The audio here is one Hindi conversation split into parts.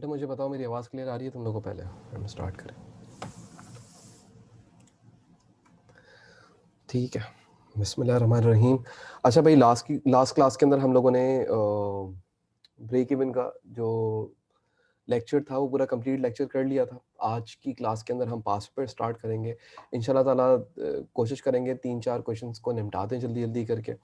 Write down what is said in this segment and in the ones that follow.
बेटा मुझे बताओ मेरी आवाज़ क्लियर आ रही है तुम लोगों को? पहले हम स्टार्ट करें। ठीक है, बिस्मिल्लाहिर्रहमानिर्रहीम। अच्छा भाई, लास्ट क्लास के अंदर हम लोगों ने ब्रेक इवन का जो लेक्चर था वो पूरा कंप्लीट लेक्चर कर लिया था। आज की क्लास के अंदर हम पास पर स्टार्ट करेंगे इंशाल्लाह ताला। कोशिश करेंगे 3-4 क्वेश्चंस को निपटा दें जल्दी जल्दी करके,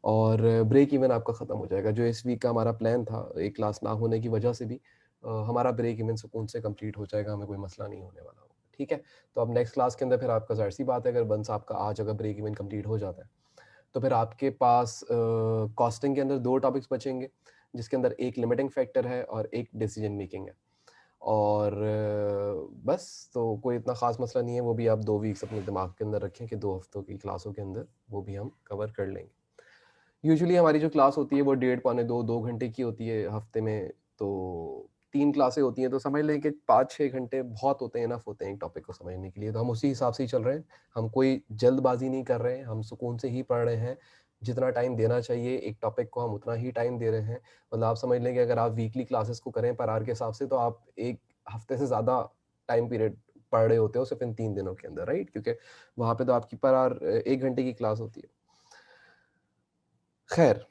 और ब्रेक इवन आपका ख़त्म हो जाएगा। जो इस वीक का हमारा प्लान था, एक क्लास ना होने की वजह से भी हमारा ब्रेक इवन सुकून से कंप्लीट हो जाएगा, हमें कोई मसला नहीं होने वाला होगा। ठीक है, तो अब नेक्स्ट क्लास के अंदर फिर आपका ज़ाहिर सी बात है, अगर बंस आपका आज अगर ब्रेक इवन कंप्लीट हो जाता है तो फिर आपके पास कॉस्टिंग के अंदर 2 टॉपिक्स बचेंगे, जिसके अंदर एक लिमिटिंग फैक्टर है और एक डिसीजन मेकिंग है। और बस, तो कोई इतना ख़ास मसला नहीं है, वो भी आप 2 वीक्स अपने दिमाग के अंदर रखें कि 2 हफ्तों की क्लासों के अंदर वो भी हम कवर कर लेंगे। यूजुअली हमारी जो क्लास होती है वो 1.5 पौने 2 घंटे की होती है हफ्ते में। तो 3 क्लासें होती हैं, तो समझ लें कि 5-6 घंटे बहुत होते हैं, इनफ होते हैं एक टॉपिक को समझने के लिए। तो हम उसी हिसाब से ही चल रहे हैं, हम कोई जल्दबाजी नहीं कर रहे हैं, हम सुकून से ही पढ़ रहे हैं। जितना टाइम देना चाहिए एक टॉपिक को हम उतना ही टाइम दे रहे हैं। मतलब आप समझ लें कि अगर आप वीकली क्लासेस को करें पर आवर के हिसाब से, तो आप एक हफ्ते से ज़्यादा टाइम पीरियड पढ़ रहे होते हो सिर्फ इन 3 दिनों के अंदर, राइट? क्योंकि वहाँ पे तो आपकी पर आवर 1 घंटे की क्लास होती है। खैर,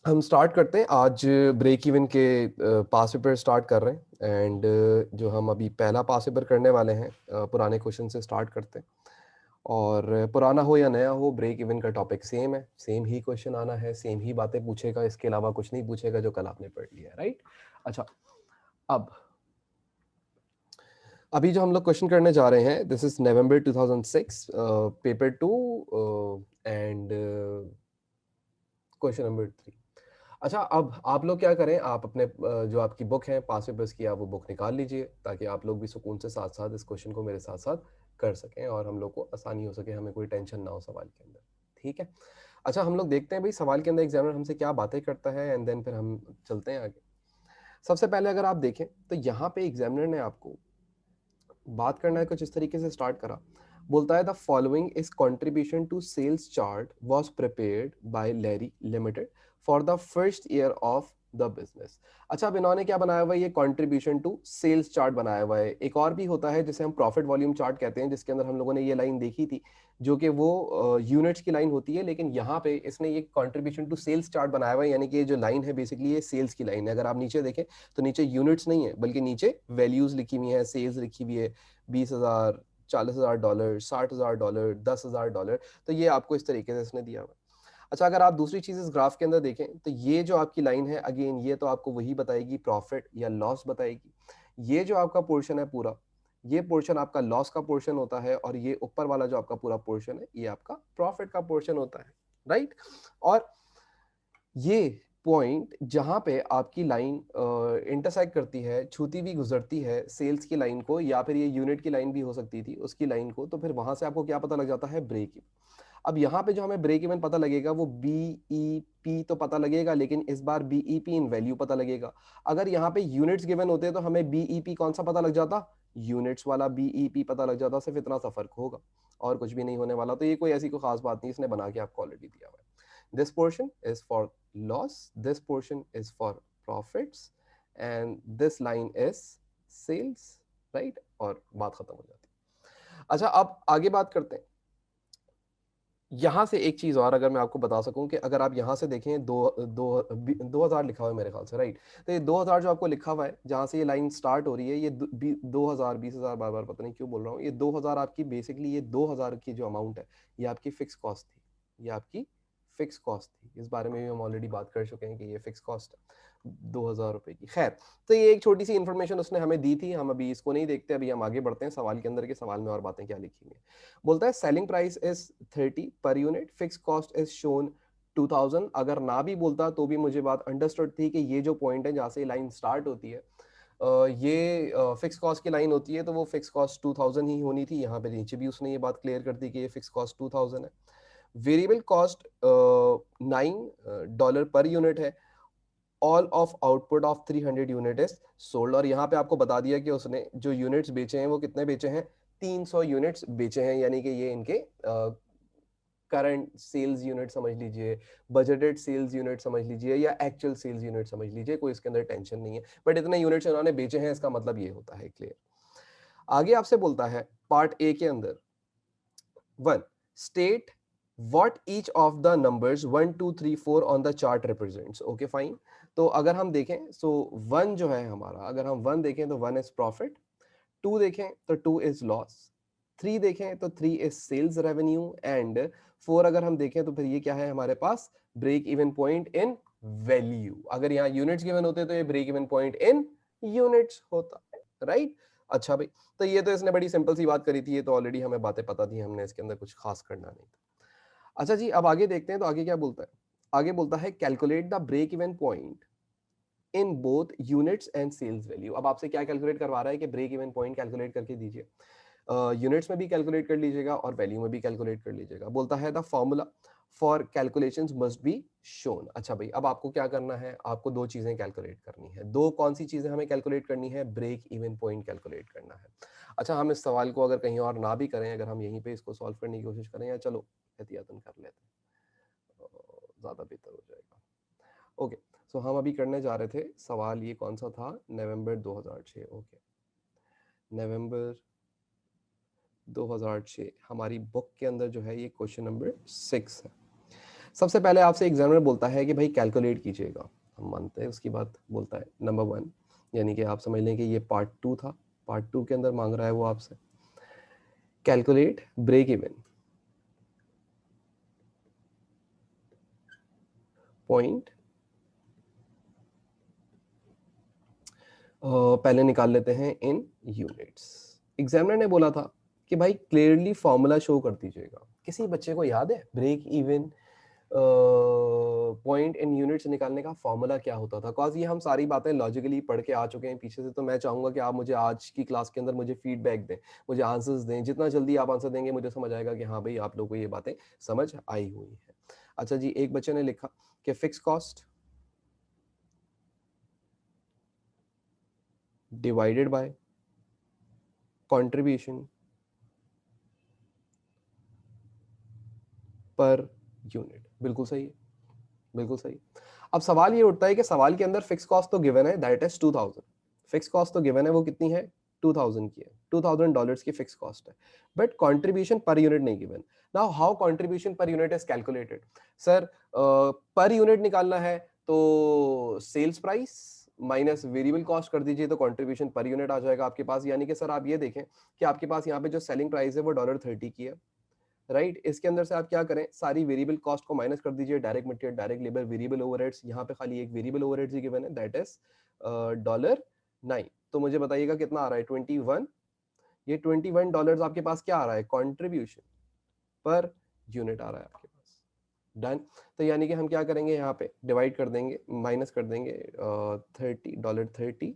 हम स्टार्ट करते हैं। आज ब्रेक इवन के पास पेपर स्टार्ट कर रहे हैं, एंड जो हम अभी पहला पास पेपर करने वाले हैं, पुराने क्वेश्चन से स्टार्ट करते हैं। और पुराना हो या नया हो, ब्रेक इवन का टॉपिक सेम है, सेम ही क्वेश्चन आना है, सेम ही बातें पूछेगा, इसके अलावा कुछ नहीं पूछेगा जो कल आपने पढ़ लिया है, राइट? अच्छा, अब अभी जो हम लोग क्वेश्चन करने जा रहे हैं, this is November 2006, paper 2 and question number 3। अच्छा, अब आप लोग क्या करें, आप अपने जो आपकी बुक है पास पेपर्स की, आप वो बुक निकाल लीजिए, ताकि आप लोग भी सुकून से साथ साथ इस क्वेश्चन को मेरे साथ साथ कर सकें और हम लोग को आसानी हो सके, हमें कोई टेंशन ना हो सवाल के अंदर। ठीक है, अच्छा हम लोग देखते हैं भाई सवाल के अंदर एग्जामिनर हमसे क्या बातें करता है, एंड देन फिर हम चलते हैं आगे। सबसे पहले अगर आप देखें तो यहाँ पे एग्जामिनर ने आपको बात करना है कुछ इस तरीके से स्टार्ट करा। बोलता है the following is contribution to sales chart was prepared by Larry limited for the first year of the business. अच्छा, अब इन्होंने क्या बनाया हुआ है, ये कंट्रीब्यूशन टू सेल्स चार्ट बनाया हुआ है। एक और भी होता है जिसे हम प्रॉफिट वॉल्यूम चार्ट कहते हैं, जिसके अंदर हम लोगों ने ये लाइन देखी थी, जो कि वो यूनिट्स की लाइन होती है, लेकिन यहाँ पे इसने ये कंट्रीब्यूशन टू सेल्स चार्ट बनाया हुआ है, यानी कि ये जो लाइन है बेसिकली ये सेल्स की लाइन है। अगर आप नीचे देखें तो नीचे यूनिट्स नहीं है, बल्कि नीचे वैल्यूज लिखी हुई है, सेल्स लिखी हुई है, 20,000, $40,000, $60,000, $10,000। तो ये आपको इस तरीके से इसने दिया हुआ है। अच्छा, अगर आप दूसरी चीज इस ग्राफ के अंदर देखें तो ये जो आपकी लाइन है, अगेन ये तो आपको वही बताएगी, प्रॉफिट या लॉस बताएगी। ये जो आपका पोर्शन है पूरा, ये पोर्शन आपका लॉस का पोर्शन होता है, और ये ऊपर वाला जो आपका पूरा पोर्शन है ये आपका प्रॉफिट का पोर्शन होता है, राइट? और ये पॉइंट जहां पे आपकी लाइन इंटरसेक्ट करती है, छूती हुई गुजरती है सेल्स की लाइन को, या फिर ये यूनिट की लाइन भी हो सकती थी उसकी लाइन को, तो फिर वहां से आपको क्या पता लग जाता है, ब्रेक इवन। अब यहाँ पे जो हमें ब्रेक इवन पता लगेगा वो बीईपी तो पता लगेगा, लेकिन इस बार बीईपी इन वैल्यू पता लगेगा। अगर यहाँ पे यूनिट्स गिवन होते तो हमें बीईपी कौन सा पता लग जाता, यूनिट्स वाला बीईपी पता लग जाता। सिर्फ इतना सा फर्क होगा और कुछ भी नहीं होने वाला। तो ये कोई ऐसी कोई खास बात नहीं, इसने बना के आपको ऑलरेडी दिया हुआ है। This portion is for loss, this portion is for profits, and this line is sales, right? और बात खत्म हो जाती है। अच्छा, अब आगे बात करते हैं। यहां से एक चीज और अगर मैं आपको बता सकूं कि अगर आप यहां से देखें, 2000 लिखा हुआ है मेरे ख्याल से, राइट? तो ये 2000 जो आपको लिखा हुआ है, जहां से ये लाइन स्टार्ट हो रही है, ये 2000, 20,000, बार बार पता नहीं क्यों बोल रहा हूँ, ये 2000 आपकी बेसिकली, ये 2000 की जो अमाउंट है ये आपकी फिक्स कॉस्ट थी, ये आपकी फिक्स कॉस्ट थी। इस बारे में भी हम ऑलरेडी बात कर चुके हैं कि ये फिक्स कॉस्ट है 2000 रुपए की। खैर, तो ये एक छोटी सी इंफॉर्मेशन उसने हमें दी थी, हम अभी इसको नहीं देखते, अभी हम आगे बढ़ते हैं सवाल के अंदर के सवाल में और बातें क्या लिखी हुई है। बोलता है selling price is 30 per unit, fix cost is shown 2000। अगर ना भी बोलता तो भी मुझे बात अंडरस्टूड थी कि ये जो पॉइंट है जहां से लाइन स्टार्ट होती है, ये फिक्स कॉस्ट की लाइन होती है, तो वो फिक्स कॉस्ट 2000 ही होनी थी। यहाँ पे नीचे भी उसने ये बात क्लियर कर दी कि ये फिक्स कॉस्ट 2000 है। वेरिएबल कॉस्ट $9 पर यूनिट है। All of output of 300 unit is sold. और यहाँ पे आपको बता दिया कि उसने जो यूनिट्स बेचे हैं वो कितने बेचे हैं, 300 यूनिट्स बेचे हैं, यानी कि ये इनके करंट सेल्स यूनिट समझ लीजिए, बजटेड सेल्स यूनिट समझ लीजिए, या एक्चुअल सेल्स यूनिट समझ लीजिए, कोई इसके अंदर टेंशन नहीं है, बट इतने यूनिट्स उन्होंने बेचे हैं, इसका मतलब ये होता है। क्लियर। आगे आपसे बोलता है पार्ट ए के अंदर, 1 state what each of the numbers 1 2 3 4 on the chart represents। Okay fine. तो अगर हम देखें, सो 1 जो है हमारा, अगर हम 1 देखें तो 1 इज प्रॉफिट, 2 देखें तो 2 इज लॉस, 3 देखें तो 3 इज सेल्स रेवेन्यू, एंड 4 अगर हम देखें तो फिर ये क्या है हमारे पास, break even point in value. अगर यहाँ यूनिट्स गिवन होते तो ये break even point in units होता है, राइट। अच्छा भाई, तो ये तो इसने बड़ी सिंपल सी बात करी थी, ये तो ऑलरेडी हमें बातें पता थी, हमने इसके अंदर कुछ खास करना नहीं था। अच्छा जी, अब आगे देखते हैं, तो आगे क्या बोलता है। आगे बोलता है calculate the break even point in both units and sales value. अब आपसे क्या कैलकुलेट करवा रहा है कि ब्रेक इवन पॉइंट कैलकुलेट करके दीजिए, यूनिट्स में भी कैलकुलेट कर लीजिएगा और वैल्यू में भी कैलकुलेट कर लीजिएगा। बोलता है the formula for calculations must be shown. अच्छा भाई, अब आपको क्या करना है, आपको दो चीजें कैलकुलेट करनी है। दो कौन सी चीजें हमें कैलकुलेट करनी है, ब्रेक इवन पॉइंट कैलकुलेट करना है। अच्छा, हम इस सवाल को अगर कहीं और ना भी करें, अगर हम यहीं पे इसको सॉल्व करने की कोशिश करें, या चलो एहतियातन कर लेते हैं, ज्यादा बेहतर हो जाएगा। ओके, सो हम अभी करने जा रहे थे सवाल, ये कौन सा था, नवंबर 2006। ओके, नवंबर 2006 हमारी बुक के अंदर जो है ये क्वेश्चन नंबर 6 है। सबसे पहले आपसे एग्जामिनर बोलता है कि भाई कैलकुलेट कीजिएगा, हम मानते हैं। उसकी बात बोलता है नंबर 1, यानी कि आप समझ लें कि ये पार्ट 2 था, पार्ट 2 के अंदर मांग रहा है वो आपसे कैलकुलेट ब्रेक इवन पॉइंट। पहले निकाल लेते हैं इन यूनिट्स। एग्जामिनर ने बोला था कि भाई क्लियरली फॉर्मूला शो कर दीजिएगा। किसी बच्चे को याद है break even point in units निकालने का फॉर्मूला क्या होता था? कॉज ये हम सारी बातें लॉजिकली पढ़ के आ चुके हैं पीछे से, तो मैं चाहूंगा कि आप मुझे आज की क्लास के अंदर मुझे फीडबैक दें, मुझे आंसर्स दें। जितना जल्दी आप आंसर देंगे मुझे समझ आएगा कि हाँ भाई आप लोगों को ये बातें समझ आई हुई है। अच्छा जी, एक बच्चे ने लिखा कि fix cost divided by contribution per unit. बिल्कुल सही है, बिल्कुल सही। अब सवाल ये उठता है कि सवाल के अंदर फिक्स कॉस्ट तो गिवन है, दैट इज 2000। फिक्स कॉस्ट तो गिवन है, वो कितनी है, 2000 की है, $2000 की फिक्स कॉस्ट है, बट कंट्रीब्यूशन पर यूनिट नहीं given. Now how contribution per unit is calculated? Sir, per unit निकालना है तो sales price minus variable cost कर दीजिए, तो कंट्रीब्यूशन पर यूनिट आ जाएगा आपके पास। यानी कि सर आप ये देखें कि आपके पास यहाँ पे जो सेलिंग प्राइस है वो $30 की है, राइट। इसके अंदर से आप क्या करें, सारी वेरिएबल कॉस्ट को माइनस कर दीजिए, direct material, direct labour, variable overheads. यहाँ पे खाली एक वेरिएबल ओवरहेड्स ही गिवन है, दैट इज $9। तो मुझे बताइएगा कितना आ रहा है, 21। ये $21 आपके पास क्या आ रहा है, कॉन्ट्रीब्यूशन पर यूनिट आ रहा है आपके पास। डन। तो यानी कि हम क्या करेंगे, यहाँ पे डिवाइड कर देंगे, माइनस कर देंगे $30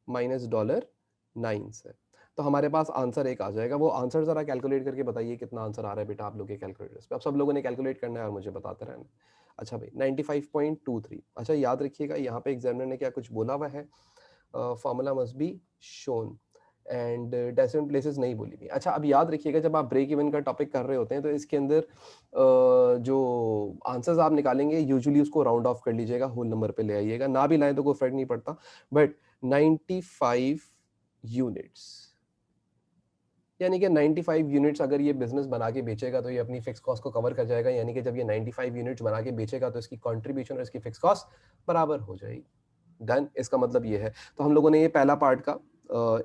माइनस $9 से, तो हमारे पास आंसर एक आ जाएगा। वो आंसर जरा कैलकुलेट करके बताइए कितना आंसर आ रहा है बेटा आप लोग के कैलकुलेटर्स पे। अब सब लोगों ने कैलकुलेट करना है और मुझे बताते रहना। अच्छा भाई, 95.23। अच्छा याद रखिएगा यहाँ पे एग्जामिनर ने क्या कुछ बोला हुआ है, formula must be shown and decimal places नहीं बोली हुई। अच्छा, अब याद रखिएगा जब आप ब्रेक इवन का टॉपिक कर रहे होते हैं तो इसके अंदर जो आंसर्स आप निकालेंगे यूजुअली उसको राउंड ऑफ कर लीजिएगा, होल नंबर पे ले आइएगा, ना भी लाएं तो कोई फर्क नहीं पड़ता, बट 95 यूनिट्स, यानी कि 95 यूनिट्स अगर ये बिजनेस बना के बेचेगा तो ये अपनी फिक्स कॉस्ट को कवर कर जाएगा। यानी कि जब ये 95 यूनिट्स बना के बेचेगा तो इसकी कंट्रीब्यूशन और इसकी फिक्स कॉस्ट बराबर हो जाएगी। डन, इसका मतलब ये है। तो हम लोगों ने ये पहला पार्ट का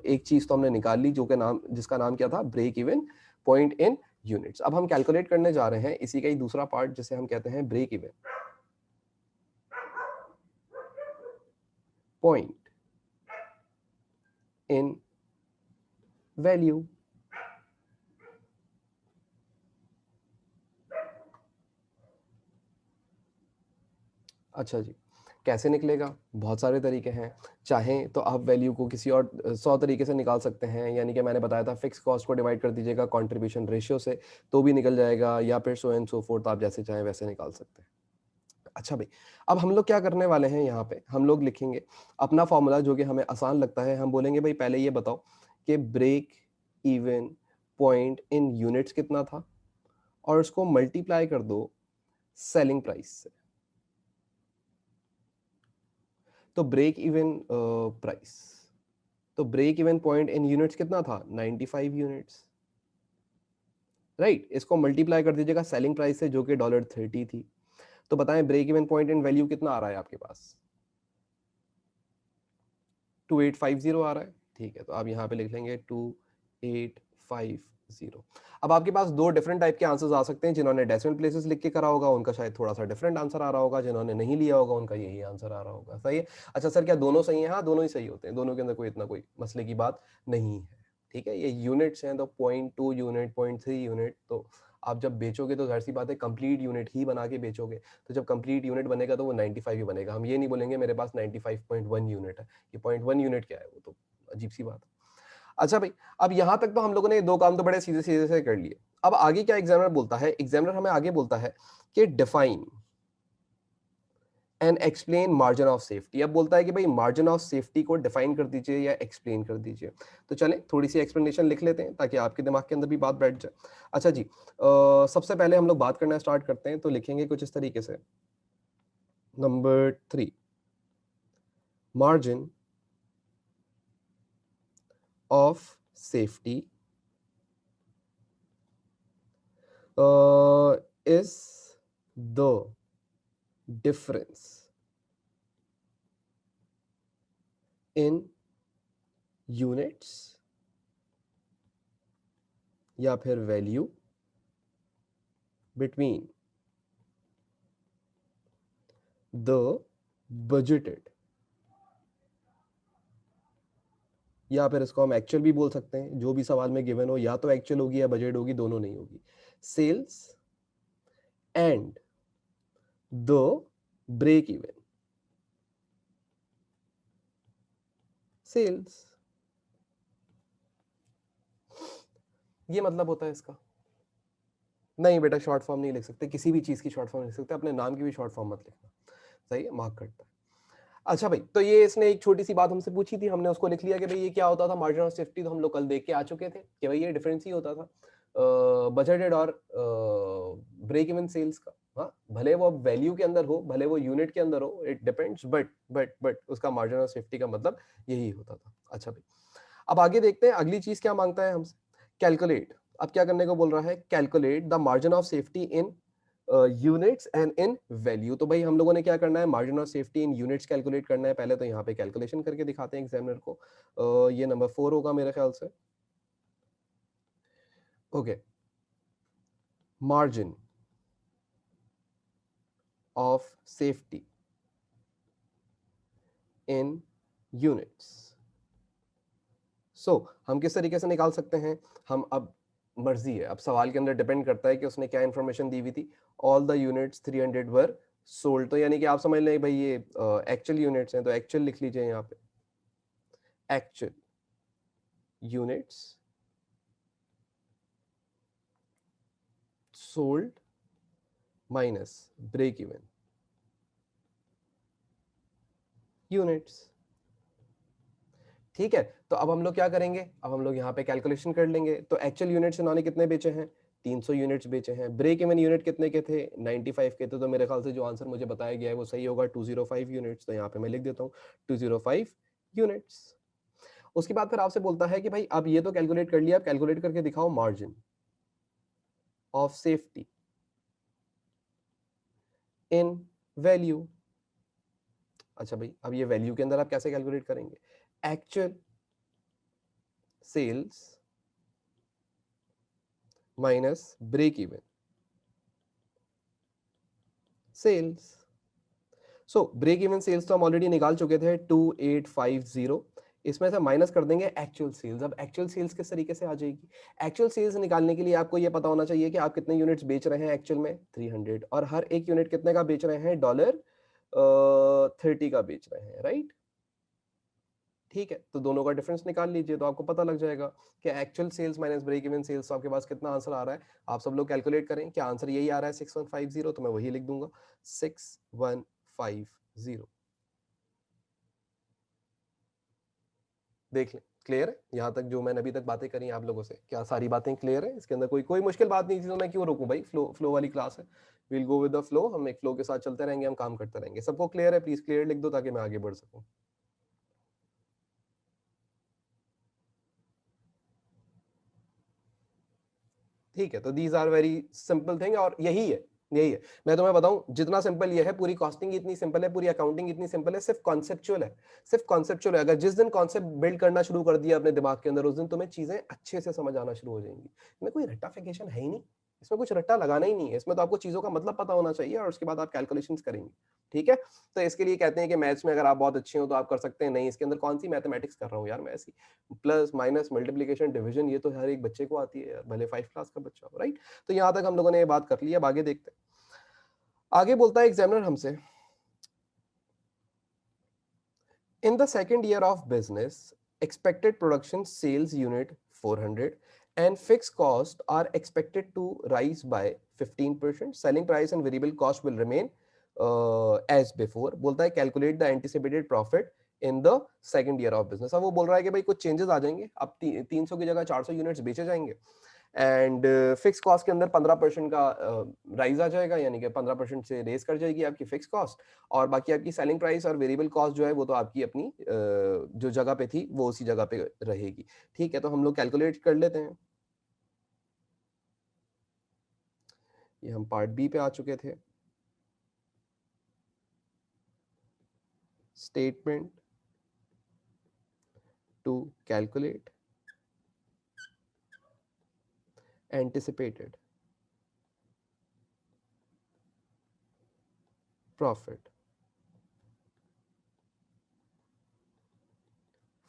एक चीज तो हमने निकाल ली, जो कि नाम, जिसका नाम क्या था, break even point in units. अब हम कैलकुलेट करने जा रहे हैं इसी का ही दूसरा पार्ट, जिसे हम कहते हैं break even point in value. अच्छा जी, कैसे निकलेगा? बहुत सारे तरीके हैं। चाहें तो आप वैल्यू को किसी और 100 तरीके से निकाल सकते हैं, यानी कि मैंने बताया था फिक्स कॉस्ट को डिवाइड कर दीजिएगा कंट्रीब्यूशन रेशियो से तो भी निकल जाएगा, या फिर सो एंड सो फोर्थ, आप जैसे चाहें वैसे निकाल सकते हैं। अच्छा भाई, अब हम लोग क्या करने वाले हैं, यहाँ पे हम लोग लिखेंगे अपना फॉर्मूला जो कि हमें आसान लगता है। हम बोलेंगे भाई पहले ये बताओ कि break even point in units कितना था, और उसको मल्टीप्लाई कर दो सेलिंग प्राइस से, तो ब्रेक इवन प्राइस, तो break even point in units कितना था 95 यूनिट्स, राइट। इसको मल्टीप्लाई कर दीजिएगा सेलिंग प्राइस से जो कि $30 थी, तो बताएं break even point in value कितना आ रहा है आपके पास, 2850 आ रहा है। ठीक है, तो आप यहाँ पे लिख लेंगे 2850। अब आपके पास दो डिफरेंट टाइप के आंसर्स आ सकते हैं, जिन्होंने डेसिमल प्लेसेस लिख के करा होगा उनका शायद थोड़ा सा डिफरेंट आंसर आ रहा होगा, जिन्होंने नहीं लिया होगा उनका यही आंसर आ रहा होगा। सही है। अच्छा सर, क्या दोनों सही है? हाँ, दोनों ही सही होते हैं, दोनों के अंदर कोई इतना कोई मसले की बात नहीं है। ठीक है, ये यूनिट्स हैं तो 0.2 यूनिट, 0.3 यूनिट, तो आप जब बेचोगे तो जाहिर सी बात है कंप्लीट यूनिट ही बना के बेचोगे, तो जब कंप्लीट यूनिट बनेगा तो वो 95 ही बनेगा। हम ये नहीं बोलेंगे मेरे पास 95.1 यूनिट है, ये 0.1 यूनिट क्या है, वो तो अजीब सी बात है। अच्छा भाई, अब यहां तक तो हम लोगों ने दो काम तो बड़े सीधे सीधे से कर लिए। अब आगे क्या एग्जामिनर बोलता है, एग्जामिनर हमें आगे बोलता है कि define and explain margin of safety. अब बोलता है कि भाई मार्जिन ऑफ सेफ्टी को डिफाइन कर दीजिए या एक्सप्लेन कर दीजिए। तो चलें थोड़ी सी एक्सप्लेनेशन लिख लेते हैं ताकि आपके दिमाग के अंदर भी बात बैठ जाए। अच्छा जी, सबसे पहले हम लोग बात करना स्टार्ट करते हैं, तो लिखेंगे कुछ इस तरीके से, number 3, margin of safety is the difference in units या फिर वैल्यू between the budgeted, या फिर इसको हम एक्चुअल भी बोल सकते हैं, जो भी सवाल में गिवन हो या तो एक्चुअल होगी या बजट होगी, दोनों नहीं होगी, sales and the break even sales. ये मतलब होता है इसका। नहीं बेटा, शॉर्ट फॉर्म नहीं लिख सकते, किसी भी चीज की शॉर्ट फॉर्म लिख सकते, अपने नाम की भी शॉर्ट फॉर्म मत लिखना। सही है, मार्क करता है। अच्छा भाई, तो ये इसने एक छोटी सी बात हमसे पूछी थी, हमने उसको लिख लिया कि भाई ये क्या होता था मार्जिन ऑफ सेफ्टी, तो हम लोग कल देख के आ चुके थे कि भाई ये डिफरेंस ही होता था बजटेड और ब्रेक इवन सेल्स का। हाँ, भले वो वैल्यू के अंदर हो, भले वो यूनिट के अंदर हो, इट डिपेंड्स, बट उसका मार्जिन ऑफ सेफ्टी का मतलब यही होता था। अच्छा भाई, अब आगे देखते हैं अगली चीज क्या मांगता है हमसे, कैलकुलेट। अब क्या करने को बोल रहा है, calculate the margin of safety in units and in value. तो भाई हम लोगों ने क्या करना है, margin of safety in units calculate करना है। पहले तो यहाँ पे कैलकुलेशन करके दिखाते हैं एग्जामिनर को। ये नंबर 4 होगा मेरे ख्याल से। Okay, margin of safety in units. So हम किस तरीके से निकाल सकते हैं, हम अब मर्जी है, अब सवाल के अंदर डिपेंड करता है कि उसने क्या इंफॉर्मेशन दी हुई थी। All the units 300 were sold, तो यानी कि आप समझ लें भाई ये एक्चुअल यूनिट्स हैं, तो एक्चुअल लिख लीजिए यहाँ पे, actual units sold minus break even units. ठीक है, तो अब हम लोग क्या करेंगे, अब हम लोग यहाँ पे कैलकुलेशन कर लेंगे। तो एक्चुअल यूनिट्स इन्होंने कितने बेचे हैं, 300 यूनिट्स बेचे हैं। ब्रेक इवन यूनिट कितने के थे, 95 के थे। तो मेरे ख्याल से जो आंसर मुझे बताया गया है वो सही होगा, 205 यूनिट्स। तो यहाँ पे मैं लिख देता हूँ 205 यूनिट्स। उसके बाद फिर आपसे बोलता है कि भाई अब ये तो कैलकुलेट कर लिया, अब कैलकुलेट करके दिखाओ margin of safety in value. अच्छा भाई, अब ये वैल्यू के अंदर आप कैसे कैलकुलेट करेंगे, actual sales minus break even sales. So break even sales तो हम ऑलरेडी निकाल चुके थे 2850, इसमें से माइनस कर देंगे एक्चुअल सेल्स। अब एक्चुअल सेल्स किस तरीके से आ जाएगी, एक्चुअल सेल्स निकालने के लिए आपको ये पता होना चाहिए कि आप कितने यूनिट्स बेच रहे हैं एक्चुअल में, 300, और हर एक यूनिट कितने का बेच रहे हैं, $30 का बेच रहे हैं, राइट। ठीक है, तो दोनों का डिफरेंस निकाल लीजिए तो आपको पता लग जाएगा कि actual sales minus break even sales, तो आपके पास कितना आंसर आ रहा है। आप सब लोग कैलकुलेट करें, क्या आंसर यही आ रहा है 6150, तो मैं वही लिख दूंगा 6150। देख लें क्लियर है? यहाँ तक जो मैंने अभी तक बातें करी आप लोगों से, क्या सारी बातें क्लियर है? इसके अंदर कोई कोई मुश्किल बात नहीं थी तो मैं क्यों रोकूं भाई? फ्लो फ्लो वाली क्लास है, will go with the flow, हम एक फ्लो के साथ चलते रहेंगे, हम काम करते रहेंगे। सबको क्लियर है? प्लीज क्लियर लिख दो ताकि मैं आगे बढ़ सकूं। ठीक है, तो these are very simple thing, और यही है मैं तुम्हें बताऊं, जितना सिंपल ये है, पूरी कॉस्टिंग इतनी सिंपल है, पूरी अकाउंटिंग इतनी सिंपल है, सिर्फ कॉन्सेप्चुअल है, सिर्फ कॉन्सेप्चुअल है। अगर जिस दिन कॉन्सेप्ट बिल्ड करना शुरू कर दिया अपने दिमाग के अंदर, उस दिन तुम्हें चीजें अच्छे से समझ आना शुरू हो जाएंगी। इसमें कोई रट्टाफिकेशन है ही नहीं, इसमें कुछ रट्टा लगाना ही नहीं है, इसमें तो आपको चीजों का मतलब पता होना चाहिए और उसके बाद आप कैलकुलेशंस करेंगे। ठीक है, तो इसके लिए कहते हैं कि मैथ्स में अगर आप बहुत अच्छे हो तो आप कर सकते हैं, नहीं इसके अंदर कौन सी मैथमेटिक्स कर रहा हूँ यार मैं, ऐसी प्लस माइनस मल्टीप्लीकेशन डिवीजन ये तो हर एक बच्चे को आती है यार, भले 5 क्लास का बच्चा हो, राइट? तो यहां तक हम लोगों ने ये बात कर ली, अब आगे देखते हैं। आगे बोलता है एग्जामिनर हमसे, in the second year of business expected production sales unit 400 and fixed cost are expected to rise by 15%, selling price and variable cost will remain as before। बोलता है calculate the anticipated profit in the second year of business। अब वो बोल रहा है कि भाई कुछ चेंजेस आ जाएंगे, अब 300 की जगह 400 यूनिट्स बेचे जाएंगे, एंड फिक्स कॉस्ट के अंदर 15% का राइज आ जाएगा, यानी कि 15% से रेस कर जाएगी आपकी फिक्स कॉस्ट, और बाकी आपकी सेलिंग प्राइस और वेरिएबल कॉस्ट जो है वो तो आपकी अपनी जो जगह पे थी वो उसी जगह पे रहेगी। ठीक है, तो हम लोग कैलकुलेट कर लेते हैं। ये हम पार्ट बी पे आ चुके थे। Statement to calculate anticipated profit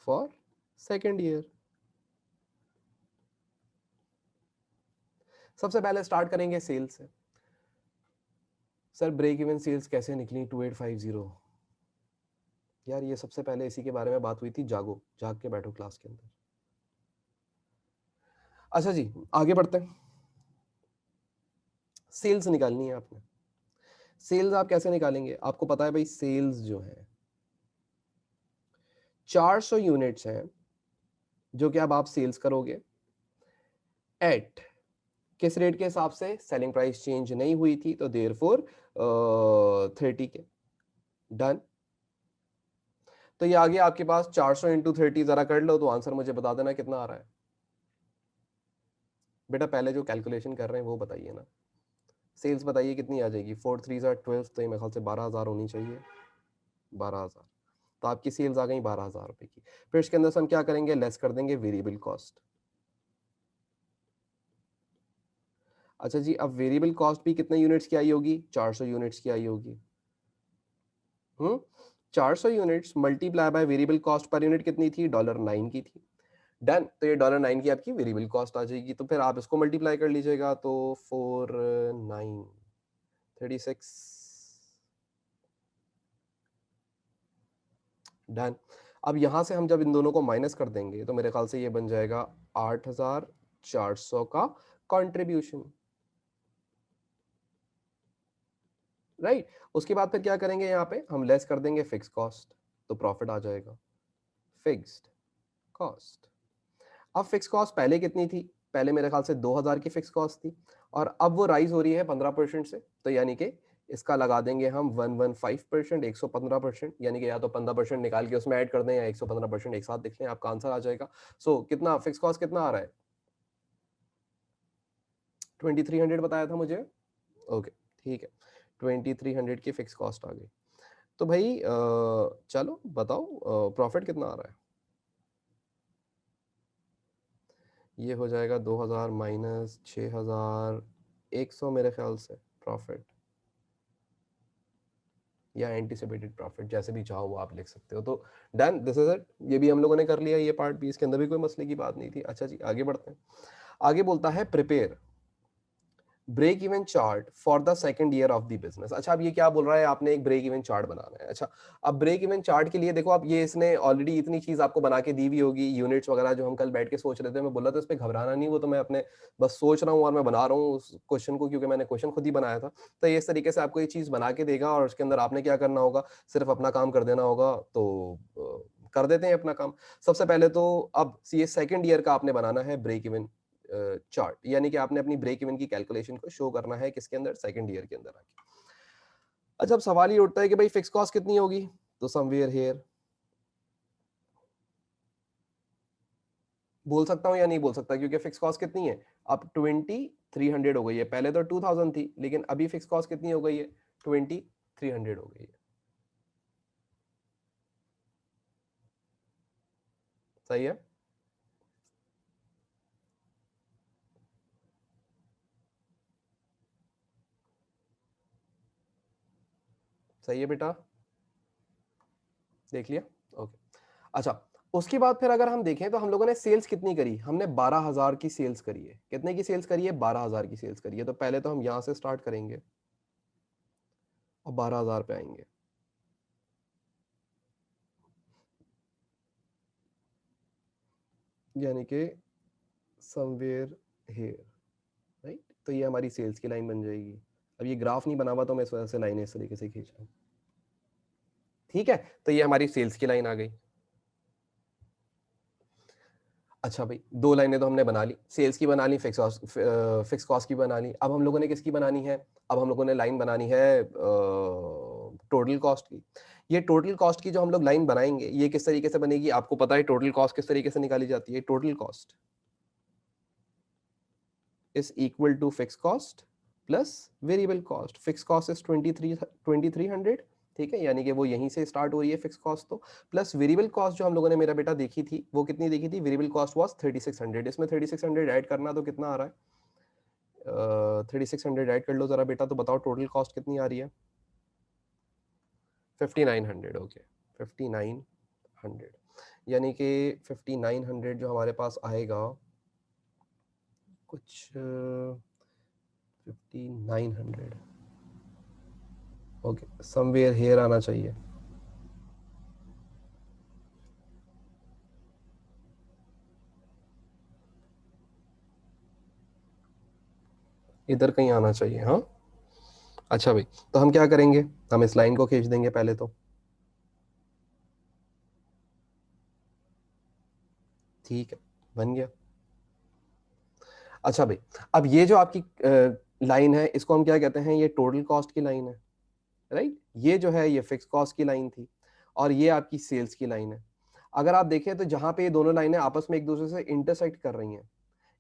for second year. सबसे पहले स्टार्ट करेंगे सेल्स से। सर ब्रेक इवन सेल्स कैसे निकली 2850? यार ये सबसे पहले इसी के बारे में बात हुई थी, जागो, जाग के बैठो क्लास के अंदर। अच्छा जी, आगे बढ़ते हैं। सेल्स निकालनी है आपने। सेल्स आप कैसे निकालेंगे? आपको पता है भाई, सेल्स जो है 400 यूनिट्स हैं जो कि अब आप सेल्स करोगे एट किस रेट के हिसाब से? सेलिंग प्राइस चेंज नहीं हुई थी, तो देयरफॉर 30 के। डन। तो ये आगे आपके पास 400 इंटू 30 जरा कर लो तो आंसर मुझे बता देना कितना आ रहा है। बेटा पहले जो कैलकुलेशन कर रहे हैं वो बताइए ना। सेल्स बताइए कितनी आ जाएगी? 4 3 12, तो ये मेरे ख्याल से 12,000 होनी चाहिए। 12,000, तो आपकी सेल्स आ गई 12,000 रुपए की। फिर इसके अंदर से हम क्या करेंगे? लेस कर देंगे वेरिएबल कॉस्ट। अच्छा जी, अब वेरिएबल कॉस्ट भी कितने यूनिट्स की आई होगी? 400 यूनिट्स की आई होगी। 400 units multiply by variable cost per unit कितनी थी? $9 की थी। डन, तो ये $9 की आपकी वेरिएबल कॉस्ट आ जाएगी, तो फिर आप इसको मल्टीप्लाई कर लीजिएगा, तो 4 9 36। डन। अब यहां से हम जब इन दोनों को माइनस कर देंगे तो मेरे ख्याल से ये बन जाएगा 8,400 का कंट्रीब्यूशन, राइट? उसके बाद फिर क्या करेंगे? यहाँ पे हम लेस कर देंगे फिक्स कॉस्ट, तो प्रॉफिट आ जाएगा फिक्स्ड कॉस्ट। अब फिक्स कॉस्ट पहले कितनी थी? पहले मेरे ख्याल से 2,000 की फिक्स कॉस्ट थी, और अब वो राइज हो रही है 15% से, तो यानी कि इसका लगा देंगे हम 115%, 115%, यानी कि या तो 15% निकाल के उसमें ऐड कर दें या 115% एक साथ लिख लें, आपका आंसर आ जाएगा। सो कितना फिक्स कॉस्ट कितना आ रहा है? 2300 बताया था मुझे। ओके, ठीक है, 2300 की फिक्स कॉस्ट आ गई। तो भाई चलो बताओ प्रॉफिट कितना आ रहा है? ये हो जाएगा 2,000 माइनस 6,100 मेरे ख्याल से प्रॉफिट, या एंटिसिपेटेड प्रॉफिट, जैसे भी चाहो वो आप लिख सकते हो। तो डन, दिस इज इट, ये भी हम लोगों ने कर लिया, ये पार्ट भी, इसके अंदर भी कोई मसले की बात नहीं थी। अच्छा जी, आगे बढ़ते हैं। आगे बोलता है prepare break even chart for the second year of the business. अच्छा, अब ये क्या बोल रहा है? आपने एक ब्रेक इवन चार्ट बनाना है। अच्छा, अब ब्रेक इवन चार्ट के लिए देखो, अब ये इसने ऑलरेडी इतनी चीज आपको बना के दी हुई होगी, यूनिट्स वगैरह जो हम कल बैठ के सोच रहे थे, मैं बोला था इस पे घबराना नहीं, वो तो मैं अपने बस सोच रहा हूँ और मैं बना रहा हूँ उस क्वेश्चन को, क्योंकि मैंने क्वेश्चन खुद ही बनाया था। तो ये इस तरीके से आपको ये चीज बना के देगा और उसके अंदर आपने क्या करना होगा? सिर्फ अपना काम कर देना होगा, तो कर देते हैं अपना काम। सबसे पहले तो अब ये सेकंड ईयर का आपने बनाना है ब्रेक इवन चार्ट, यानी कि आपने अपनी ब्रेक इवन की कैलकुलेशन को शो करना है किसके अंदर, सेकंड ईयर के अंदर आके। अच्छा, अब सवाल ये उठता है कि भाई फिक्स कॉस्ट कितनी होगी, तो समवेयर हियर बोल सकता हूँ या नहीं बोल सकता, क्योंकि फिक्स कॉस्ट कितनी है अब 2300 हो गई है, पहले तो 2000 थी, लेकिन अभी फिक्स कॉस्ट कितनी हो गई है, 2300 हो गई है। सही है, सही है बेटा, देख लिया, ओके। अच्छा, उसके बाद फिर अगर हम देखें तो हम लोगों ने सेल्स कितनी करी, हमने 12,000 की सेल्स करी है। कितने की सेल्स करी है, 12,000 की सेल्स करी है। तो पहले तो हम यहां से स्टार्ट करेंगे और 12,000 पे आएंगे, यानी कि समवेयर हेयर, राइट। तो ये हमारी सेल्स की लाइन बन जाएगी। अब ये ग्राफ नहीं बना हुआ तो मैं इस वजह से लाइन इस तरीके से खींच रहा हूं, ठीक है। तो ये हमारी सेल्स की लाइन आ गई। अच्छा भाई, दो लाइनें तो हमने बना ली, सेल्स की बना ली, फिक्स कॉस्ट की बना ली। अब हम लोगों ने किसकी बनानी है, अब हम लोगों ने लाइन बनानी है टोटल कॉस्ट की। ये टोटल कॉस्ट की जो हम लोग लाइन बनाएंगे, ये किस तरीके से बनेगी, आपको पता है टोटल कॉस्ट किस तरीके से निकाली जाती है। Total cost is equal to fix cost plus variable cost. Fix cost is 2300, ठीक है, यानी कि वो यहीं से स्टार्ट हो रही है फिक्स कॉस्ट। तो प्लस वेरिएबल कॉस्ट जो हम लोगों ने मेरा बेटा देखी थी, वो कितनी देखी थी, वेरिएबल कॉस्ट वाज 3600। इसमें 3600 ऐड करना, तो कितना आ रहा है, 3600 ऐड कर लो जरा बेटा, तो बताओ टोटल कॉस्ट कितनी आ रही है, 5900, ओके, 5900, यानी कि 5900 जो हमारे पास आएगा कुछ 5900, ओके, समवेयर हेयर आना चाहिए। इधर कहीं आना चाहिए, हाँ। अच्छा भाई, तो हम क्या करेंगे, हम इस लाइन को खींच देंगे पहले तो, ठीक है, बन गया। अच्छा भाई, अब ये जो आपकी लाइन है, इसको हम क्या कहते हैं, ये टोटल कॉस्ट की लाइन है, राइट। ये जो है ये फिक्स कॉस्ट की लाइन थी, और ये आपकी सेल्स की लाइन है। अगर आप देखें तो जहां पे ये दोनों लाइनें आपस में एक दूसरे से इंटरसेक्ट कर रही हैं,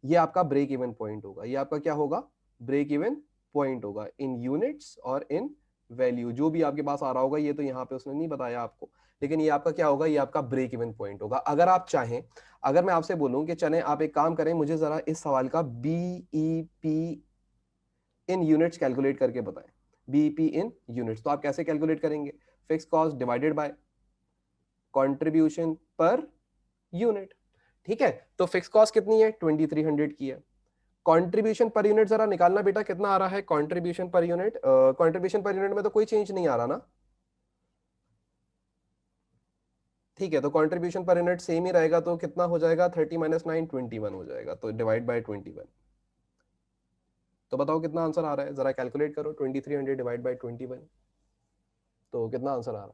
ये आपका ब्रेक इवन पॉइंट होगा। ये आपका क्या होगा, ब्रेक इवन पॉइंट होगा, इन यूनिट्स और इन वैल्यू, जो भी आपके पास आ रहा होगा। ये तो यहाँ पे उसने नहीं बताया आपको, लेकिन ये आपका क्या होगा, ये आपका ब्रेक इवन पॉइंट होगा। अगर आप चाहें, अगर मैं आपसे बोलूं कि चलें आप एक काम करें, मुझे जरा इस सवाल का बीईपी इन यूनिट्स कैलकुलेट करके बताएं। बीईपी इन यूनिट्स तो आप कैसे कैलकुलेट करेंगे, fix cost divided by contribution per unit, ठीक है। तो फिक्स कॉस्ट कितनी है, 2300 की है। कंट्रीब्यूशन पर यूनिट जरा निकालना बेटा, कितना आ रहा है contribution per unit, contribution per unit में तो कोई चेंज नहीं आ रहा ना, ठीक है। तो कंट्रीब्यूशन पर यूनिट सेम ही रहेगा, तो कितना हो जाएगा, 30 - 9 21 हो जाएगा, तो डिवाइड बाय 21। तो बताओ कितना आंसर आ रहा है, जरा कैलकुलेट करो, 2300 डिवाइड बाय 21, तो कितना आंसर आ रहा है,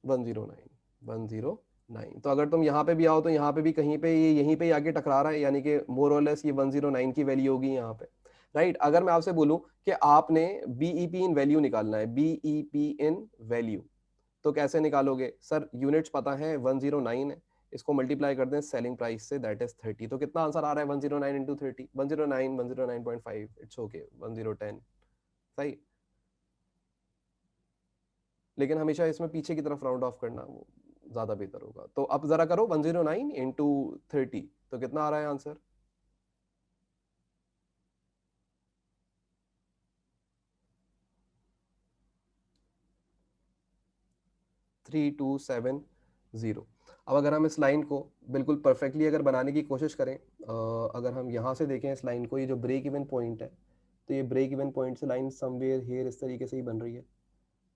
109, 109। तो अगर तुम यहाँ पे भी आओ तो यहाँ पे भी कहीं पे ये यहीं पे ही आके टकरा रहा है, यानी कि मोर और लेस ये 109 की वैल्यू होगी यहाँ पे, राइट। अगर मैं आपसे बोलूं कि आपने बीईपी इन वैल्यू निकालना है, बीईपी इन वैल्यू, तो कैसे निकालोगे सर, यूनिट्स पता है 109 है, इसको मल्टीप्लाई कर दें सेलिंग प्राइस से, दैट इज 30। तो कितना आंसर आ रहा है, 109 इंटू 30, 109, 109.5, इट्स ओके, 1010, सही। लेकिन हमेशा इसमें पीछे की तरफ राउंड ऑफ करना वो ज्यादा बेहतर होगा। तो अब जरा करो 109 इंटू 30, तो कितना आ रहा है आंसर, 3270। अब अगर हम इस लाइन को बिल्कुल परफेक्टली अगर बनाने की कोशिश करें, अगर हम यहाँ से देखें इस लाइन को, ये जो ब्रेक इवन पॉइंट है, तो ये ब्रेक इवन पॉइंट से लाइन समवेयर हेयर इस तरीके से ही बन रही है।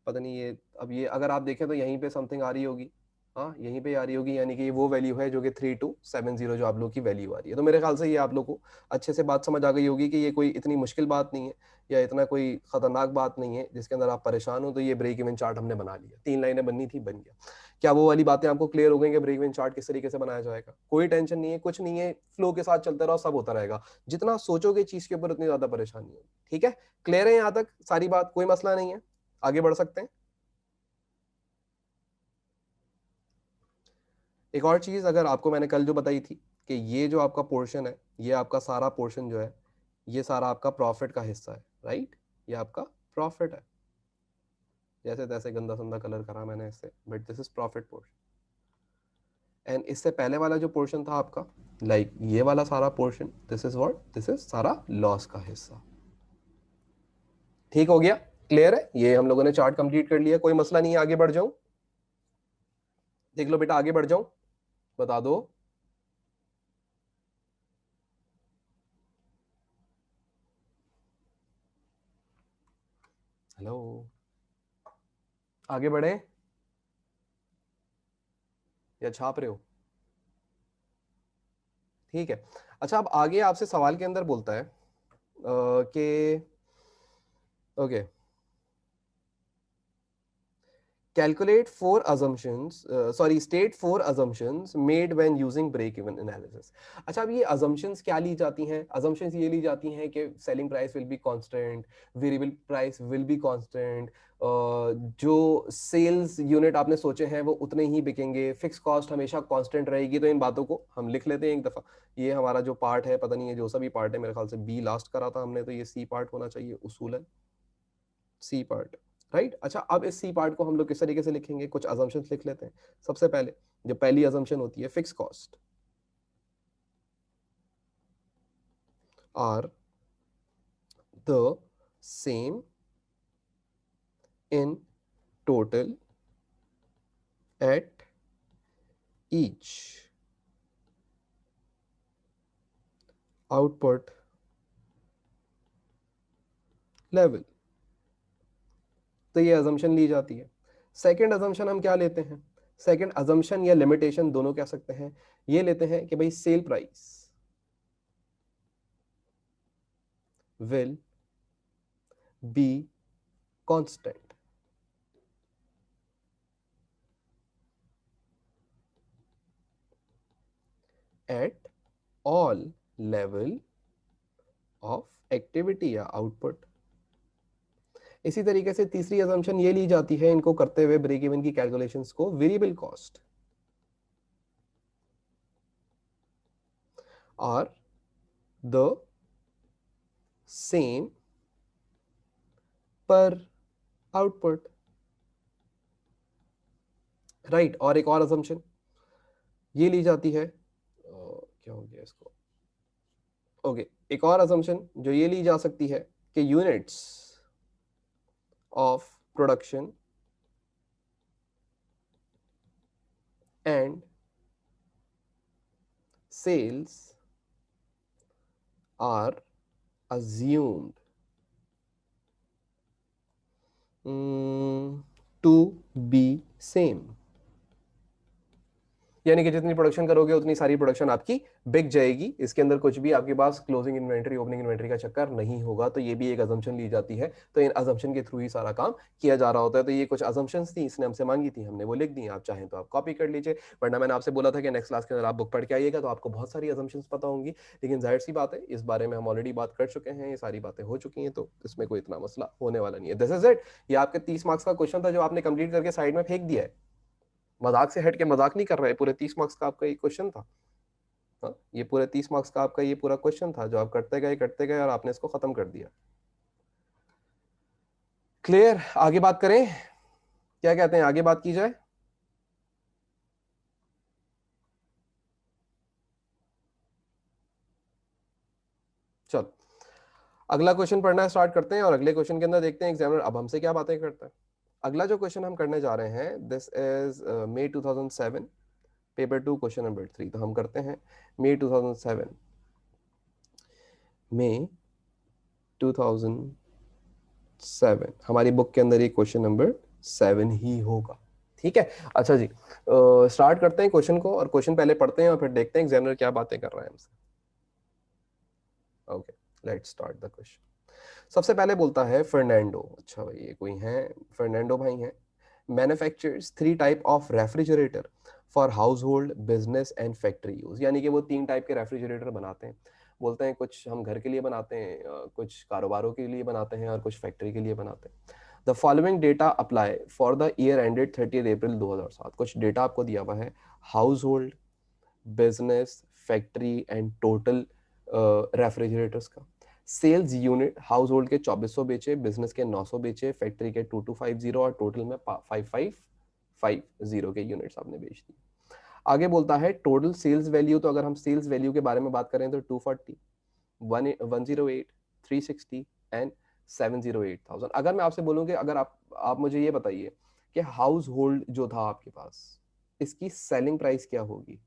पता नहीं ये, अब ये अगर आप देखें तो यहीं पे समथिंग आ रही होगी, हाँ यहीं पे आ रही होगी, यानी कि ये वो वैल्यू है जो कि 3270 जो आप लोग की वैल्यू आ रही है। तो मेरे ख्याल से ये आप लोग को अच्छे से बात समझ आ गई होगी कि ये कोई इतनी मुश्किल बात नहीं है या इतना कोई खतरनाक बात नहीं है जिसके अंदर आप परेशान हो। तो ये ब्रेक इवन चार्ट हमने बना लिया, 3 लाइनें बननी थी, बन गया। क्या वो वाली बातें आपको क्लियर हो गई कि ब्रेक इवन चार्ट किस तरीके से बनाया जाएगा? कोई टेंशन नहीं है, कुछ नहीं है, फ्लो के साथ चलते रहो, सब होता रहेगा। जितना सोचोगे चीज के ऊपर उतनी ज्यादा परेशानी होगी। ठीक है, क्लियर है यहाँ तक सारी बात? कोई मसला नहीं है, आगे बढ़ सकते हैं। एक और चीज अगर आपको मैंने कल जो बताई थी कि ये जो आपका पोर्शन है, ये आपका सारा पोर्शन जो है, ये सारा आपका प्रॉफिट का हिस्सा है, राइट? ये आपका प्रॉफिट है। जैसे तैसे गंदा संदा कलर करा मैंने इससे, but this is profit portion. And इससे पहले वाला जो पोर्शन था आपका, लाइक ये वाला सारा portion, this is what, this is सारा लॉस का हिस्सा। ठीक हो गया, क्लियर है? ये हम लोगों ने चार्ट कंप्लीट कर लिया, कोई मसला नहीं है, आगे बढ़ जाऊं? देख लो बेटा, आगे बढ़ जाऊं, बता दो। हेलो, आगे बढ़े या छाप रहे हो? ठीक है। अच्छा, अब आगे आपसे सवाल के अंदर बोलता है कि okay, calculate four assumptions, sorry, state four assumptions made when using break even analysis। अच्छा, अब ये assumptions क्या ली जाती हैं? assumptions ये ली जाती हैं कि selling price will be constant, variable price will be constant, जो सेल्स यूनिट आपने सोचे हैं वो उतने ही बिकेंगे, फिक्स कॉस्ट हमेशा कांस्टेंट रहेगी। तो इन बातों को हम लिख लेते हैं एक दफा। ये हमारा जो पार्ट है, पता नहीं है जो सा भी पार्ट है, मेरे ख्याल से बी लास्ट करा था हमने, तो ये सी पार्ट होना चाहिए उसूलन, सी पार्ट, राइट? अच्छा, अब इस सी पार्ट को हम लोग किस तरीके से लिखेंगे? कुछ अजम्पशंस लिख लेते हैं। सबसे पहले जो पहली अजम्पशन होती है, fix cost are the same in total at each output level. तो ये अजम्पशन ली जाती है। सेकंड अजम्पशन हम क्या लेते हैं? सेकंड अजम्पशन या लिमिटेशन दोनों कह सकते हैं, ये लेते हैं कि भाई sale price will be constant at all level of activity या आउटपुट। इसी तरीके से तीसरी अजम्पशन ये ली जाती है इनको करते हुए ब्रेक इवन की कैलकुलेशंस को, variable cost are the same per output, right? और एक और अजम्पशन ये ली जाती है, क्या हो गया इसको, ओके, एक और अजम्पशन जो ये ली जा सकती है कि units of production and sales are assumed to be same। यानी कि जितनी प्रोडक्शन करोगे उतनी सारी प्रोडक्शन आपकी बिक जाएगी। इसके अंदर कुछ भी आपके पास क्लोजिंग इन्वेंटरी, ओपनिंग इन्वेंटरी का चक्कर नहीं होगा। तो ये भी एक अजम्पशन ली जाती है। तो इन अजम्पशन के थ्रू ही सारा काम किया जा रहा होता है। तो ये कुछ अजम्पशंस थी, इसने हमसे मांगी थी, हमने वो लिख दी। आप चाहें तो आप कॉपी कर लीजिए, वरना मैंने आपसे बोला था कि नेक्स्ट क्लास के अंदर आप बुक पढ़ के आइएगा तो आपको बहुत सारी अजम्पशंस पता होंगी। लेकिन जाहिर सी बात है, इस बारे में हम ऑलरेडी बात कर चुके हैं, ये सारी बातें हो चुकी हैं, तो इसमें कोई इतना मसला होने वाला नहीं है। This is it. ये आपके 30 मार्क्स का क्वेश्चन था जो आपने कंप्लीट करके साइड में फेंक दिया है। मजाक से हट के, मजाक नहीं कर रहे, पूरे 30 मार्क्स का आपका ये क्वेश्चन था। हाँ, ये पूरे 30 मार्क्स का आपका ये पूरा क्वेश्चन था जो आप करते गए और आपने इसको खत्म कर दिया। क्लियर? आगे बात करें, क्या कहते हैं, आगे बात की जाए? चलो, अगला क्वेश्चन पढ़ना स्टार्ट करते हैं और अगले क्वेश्चन के अंदर देखते हैं एग्जामिनर अब हमसे क्या बातें करता है। अगला जो क्वेश्चन हम करने जा रहे हैं, this is May 2007, paper 2, question number 3। तो हम करते हैं मई 2007, मई 2007 हमारी बुक के अंदर ये क्वेश्चन नंबर 7 ही होगा। ठीक है। अच्छा जी, स्टार्ट करते हैं क्वेश्चन को, और क्वेश्चन पहले पढ़ते हैं और फिर देखते हैं एग्जामिनर क्या बातें कर रहा है हमसे। Okay, let's start the question. सबसे पहले बोलता है फर्नांडो, अच्छा भाई ये कोई है, फर्नांडो भाई हैं, manufactures three type of refrigerator for household business and factory use, यानी कि वो तीन टाइप के रेफ्रिजरेटर बनाते हैं। बोलते हैं कुछ हम घर के लिए बनाते हैं, कुछ कारोबारों के लिए बनाते हैं और कुछ फैक्ट्री के लिए बनाते हैं। The following data apply for the year ended 30 अप्रैल 2007। कुछ डेटा आपको दिया हुआ है, house hold, business, factory and total refrigerators का। सेल्स यूनिट, हाउस होल्ड के 2400 बेचे, बिजनेस के 900 बेचे, फैक्ट्री के 2250, और टोटल में 5550 के यूनिट्स आपने बेच दिए। आगे बोलता है टोटल सेल्स वैल्यू, तो अगर हम सेल्स वैल्यू के बारे में बात करें तो 240, 108, 360 एंड 708,000। अगर मैं आपसे बोलूं कि अगर आप मुझे ये बताइए कि हाउस होल्ड जो था आपके पास, इसकी सेलिंग प्राइस क्या होगी?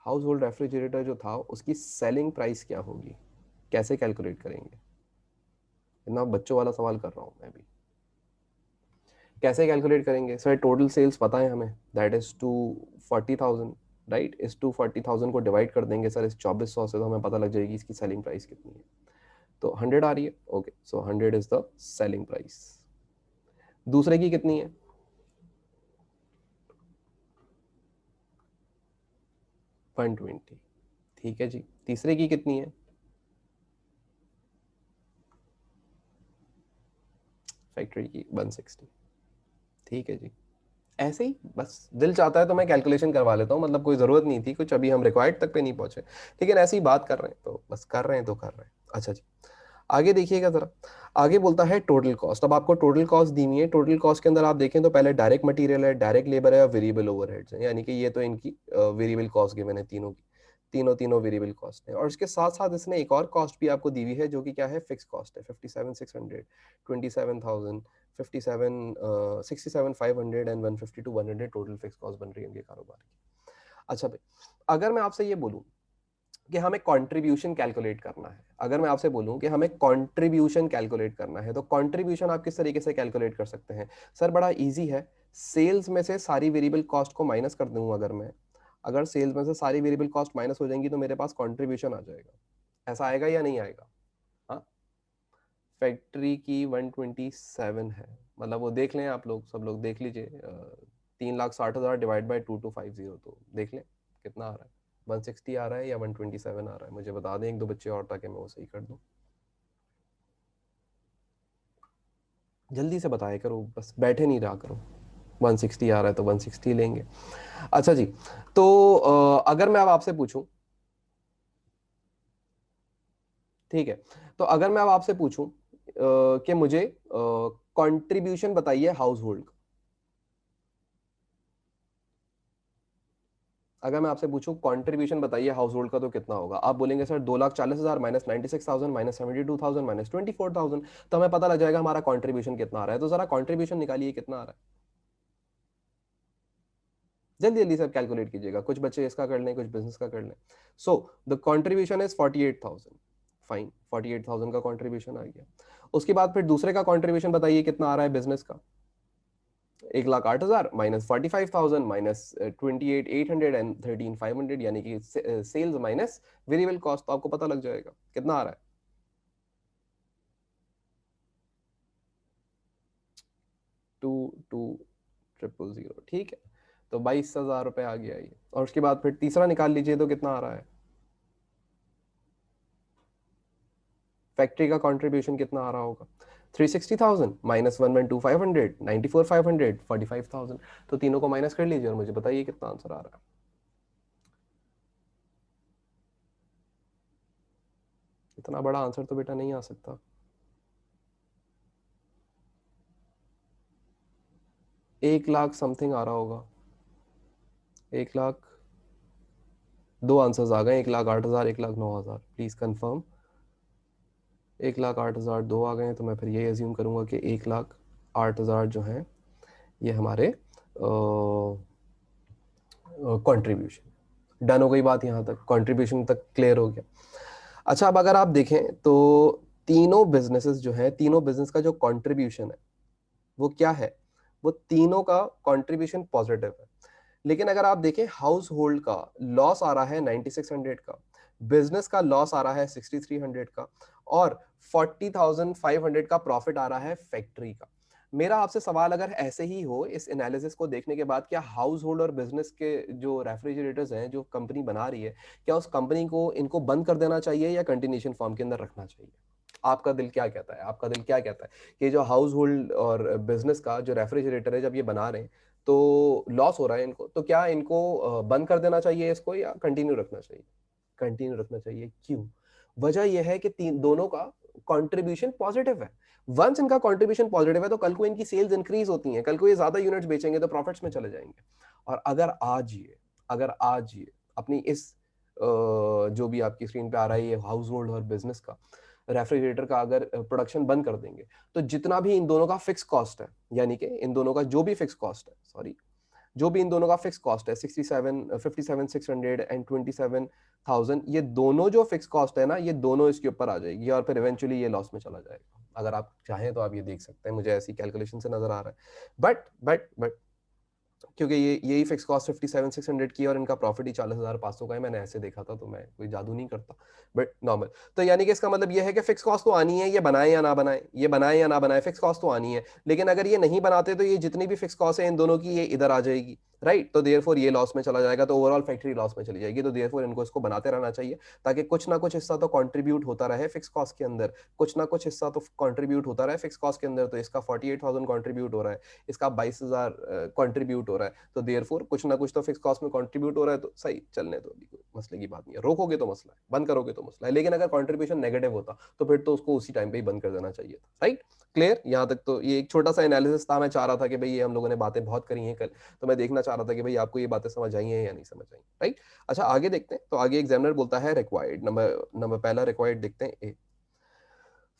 हाउस होल्ड रेफ्रिजरेटर जो था उसकी सेलिंग प्राइस क्या होगी, कैसे कैलकुलेट करेंगे? इतना बच्चों वाला सवाल कर रहा हूं मैं भी। कैसे कैलकुलेट करेंगे सर? टोटल सेल्स पता है हमें, दैट इज 240,000, राइट? इस 240,000 को डिवाइड कर देंगे सर इस 2400 से, तो हमें पता लग जाएगी इसकी सेलिंग प्राइस कितनी है। तो 100 आ रही है, okay, so 100 is the selling price. दूसरे की कितनी है? 120, ठीक है जी। तीसरे की कितनी है? फैक्ट्री की 160, ठीक है जी। ऐसे ही बस दिल चाहता है तो मैं कैलकुलेशन करवा लेता हूँ, मतलब कोई जरूरत नहीं थी कुछ, अभी हम रिक्वायर्ड तक पे नहीं पहुंचे, लेकिन ऐसे ही बात कर रहे हैं तो बस कर रहे हैं तो कर रहे हैं। अच्छा जी, आगे देखिएगा जरा। आगे बोलता है टोटल कॉस्ट। अब आपको टोटल कॉस्ट दी हुई है, टोटल कॉस्ट के अंदर आप देखें तो पहले डायरेक्ट मटेरियल है, डायरेक्ट लेबर है और वेरिएबल ओवरहेड्स है, यानी कि ये तो इनकी वेरिएबल कॉस्ट गिवन है तीनों की, तीनों तीनों वेरिएबल कॉस्ट है। और इसके साथ साथ इसने एक और कॉस्ट भी आपको दी हुई है जो कि क्या है, फिक्स कॉस्ट है, 57,600, 27,000, 57, 67,500 and 150 to 100 total fix cost बन रही है इनके कारोबार की। अच्छा भाई, अगर मैं आपसे ये बोलूं कि हमें कंट्रीब्यूशन कैलकुलेट करना है, अगर मैं आपसे बोलूं कि हमें कंट्रीब्यूशन कैलकुलेट करना है, तो कंट्रीब्यूशन आप किस तरीके से कैलकुलेट कर सकते हैं? सर बड़ा इजी है, सेल्स में से सारी वेरिएबल कॉस्ट को माइनस कर दूंगा, अगर मैं, अगर सेल्स में से सारी वेरिएबल कॉस्ट माइनस हो जाएंगी तो मेरे पास कंट्रीब्यूशन आ जाएगा। ऐसा आएगा या नहीं आएगा? हाँ, फैक्ट्री की 127 है, मतलब वो देख लें आप लोग, सब लोग देख लीजिए, 3,60,000 डिवाइड बाई 2250, तो देख लें कितना आ रहा है, 160 आ रहा है या 127 आ रहा है, मुझे बता दें एक दो बच्चे और ताकि मैं वो सही कर दूं। जल्दी से बताया करो, बस बैठे नहीं रहा करो। 160 आ रहा है तो 160 लेंगे। अच्छा जी, तो अगर मैं अब आपसे पूछूं, ठीक है, तो अगर मैं अब आपसे पूछूं कि मुझे कंट्रीब्यूशन बताइए हाउस होल्ड, अगर मैं आपसे पूछूं कंट्रीब्यूशन बताइए हाउस होल्ड का, तो कितना होगा? आप बोलेंगे सर 2,40,000 माइनस 96,000 माइनस 72,000 माइनस 24,000, तो हमें पता लग जाएगा हमारा कंट्रीब्यूशन कितना आ रहा है। तो जरा कंट्रीब्यूशन निकालिए कितना आ रहा है, जल्दी जल्दी सब कैलकुलेट कीजिएगा, कुछ बच्चे इसका कर लें कुछ बिजनेस का कर लें। So the contribution is 48,000, fine, 48,000 का कंट्रीब्यूशन आ गया। उसके बाद फिर दूसरे का कंट्रीब्यूशन बताइए कितना आ रहा है बिजनेस का, 1,08,000 माइनस 45,000 माइनस 28,800 एंड 13,500, यानी कि सेल्स माइनस वेरिएबल कॉस्ट, तो आपको पता लग जाएगा कितना आ रहा है। 22,000, ठीक है, तो 22,000 रुपये आ गया ये। और उसके बाद फिर तीसरा निकाल लीजिए तो कितना आ रहा है, फैक्ट्री का कंट्रीब्यूशन कितना आ रहा होगा, 360,000 माइनस 112,500, 94,500, 45,000, तो तीनों को माइनस कर लीजिए और मुझे बताइए कितना आंसर आ रहा है। इतना बड़ा आंसर तो बेटा नहीं आ सकता। 1 लाख समथिंग आ रहा होगा, 1 लाख, दो आंसर्स आ गए, 1,08,000, 1,09,000, प्लीज कंफर्म। 1,08,000 दो आ गए हैं, तो मैं फिर ये एज्यूम करूंगा कि 1,08,000 जो है ये हमारे कंट्रीब्यूशन। डन हो गई बात, यहाँ तक कंट्रीब्यूशन तक क्लियर हो गया। अच्छा, अब अगर आप देखें तो तीनों बिजनेसेस जो है, तीनों बिजनेस का जो कंट्रीब्यूशन है वो क्या है? वो तीनों का कंट्रीब्यूशन पॉजिटिव है। लेकिन अगर आप देखें हाउस होल्ड का लॉस आ रहा है 9600 का, बिजनेस का लॉस आ रहा है 6300 का, और 40500 का प्रॉफिट आ रहा है फैक्ट्री का। मेरा आपसे सवाल अगर ऐसे ही हो इस एनालिसिस को देखने के बाद, क्या हाउस होल्ड और बिजनेस के जो रेफ्रिजरेटर्स हैं जो कंपनी बना रही है, क्या उस कंपनी को इनको बंद कर देना चाहिए या कंटिन्यूएशन फॉर्म के अंदर रखना चाहिए? आपका दिल क्या कहता है? आपका दिल क्या कहता है कि जो हाउस होल्ड और बिजनेस का जो रेफ्रिजरेटर है जब ये बना रहे हैं तो लॉस हो रहा है इनको, तो क्या इनको बंद कर देना चाहिए इसको या कंटिन्यू रखना चाहिए? कंटिन्यू रखना चाहिए। क्यों? वजह यह है कि तीन दोनों का कंट्रीब्यूशन पॉजिटिव है। वंस इनका कंट्रीब्यूशन पॉजिटिव है तो कल को इनकी सेल्स इंक्रीज होती हैं, कल को ये ज्यादा यूनिट्स बेचेंगे तो प्रॉफिट्स में चले जाएंगे। और अगर आज ये अपनी इस जो भी आपकी स्क्रीन पे आ रहा है ये हाउस होल्ड और बिजनेस का रेफ्रिजरेटर का अगर प्रोडक्शन बंद कर देंगे, तो जितना भी इन दोनों का फिक्स कॉस्ट है, यानी कि इन दोनों का जो भी फिक्स कॉस्ट है, सॉरी, जो भी इन दोनों का फिक्स कॉस्ट है 57 एंड 27,000, ये दोनों जो फिक्स कॉस्ट है ना, ये दोनों इसके ऊपर आ जाएगी और फिर इवेंचुअली ये लॉस में चला जाएगा। अगर आप चाहें तो आप ये देख सकते हैं, मुझे ऐसी कैलकुलेशन से नजर आ रहा है। बट क्योंकि ये यही फिक्स कॉस्ट 57,600 की है और इनका प्रॉफिट ही 40,500 का है, मैंने ऐसे देखा था, तो मैं कोई जादू नहीं करता, बट नॉर्मल। तो यानी कि इसका मतलब ये है कि फिक्स कॉस्ट तो आनी है, ये बनाए या ना बनाए, ये बनाए या ना बनाए, फिक्स कॉस्ट तो आनी है। लेकिन अगर ये नहीं बनाते तो ये जितनी भी फिक्स कॉस्ट है इन दोनों की ये इधर आ जाएगी, राइट? तो देयरफॉर ये लॉस में चला जाएगा, तो ओवरऑल फैक्ट्री लॉस में चली जाएगी। तो देयरफॉर इनको इसको बनाते रहना चाहिए ताकि कुछ ना कुछ हिस्सा तो कंट्रीब्यूट होता रहे फिक्स कॉस्ट के अंदर, कुछ ना कुछ हिस्सा तो कंट्रीब्यूट होता रहे फिक्स कॉस्ट के अंदर। तो इसका 48,000 कंट्रीब्यूट हो रहा है, इसका 22,000 कंट्रीब्यूट हो रहा है, तो देयरफॉर कुछ ना कुछ तो फिक्स कॉस्ट में कंट्रीब्यूट हो रहा है, तो सही चलने दो, अभी कोई मसले की बात नहीं है। रोकोगे तो मसला है, बंद करोगे तो मसला है। लेकिन अगर कंट्रीब्यूशन नेगेटिव होता तो फिर तो उसको उसी टाइम पे ही बंद कर देना चाहिए था, राइट? क्लियर? यहाँ तक तो ये एक छोटा सा एनालिसिस था। मैं चाह रहा था कि भाई ये हम लोगों ने बातें बहुत करी हैं कल, तो मैं देखना चाह रहा था कि भाई आपको ये बातें समझ आई हैं या नहीं समझ आई, राइट? अच्छा, आगे देखते हैं। तो आगे एग्जामिनर बोलता है रिक्वायर्ड नंबर नंबर पहला रिक्वायर्ड देखते हैं ए।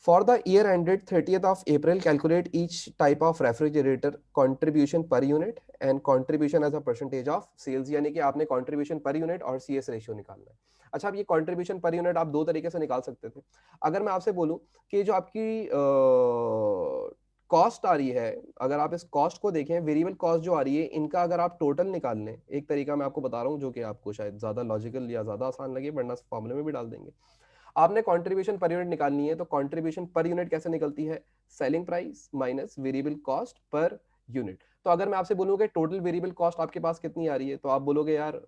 For the year ended 30th of April, calculate each type of refrigerator contribution per unit and contribution as a percentage of sales। यानी कि आपने contribution per unit और CS ratio निकालना है। अच्छा, अब ये contribution per unit आप दो तरीके से निकाल सकते थे। अगर मैं आपसे बोलूं कि जो आपकी कॉस्ट आ रही है, अगर आप इस कॉस्ट को देखें, वेरिएबल कॉस्ट जो आ रही है, इनका अगर आप टोटल निकाल लें, एक तरीका मैं आपको बता रहा हूँ जो कि आपको शायद ज्यादा लॉजिकल या ज्यादा आसान लगे, वरना फॉर्मूले में भी डाल देंगे। आपने कंट्रीब्यूशन पर यूनिट निकालनी है, तो कंट्रीब्यूशन पर यूनिट कैसे निकलती है? Selling price minus variable cost per unit. तो अगर मैं आपसे बोलूँ कि टोटल वेरिएबल कॉस्ट आपके पास कितनी आ रही है, तो आप बोलोगे यार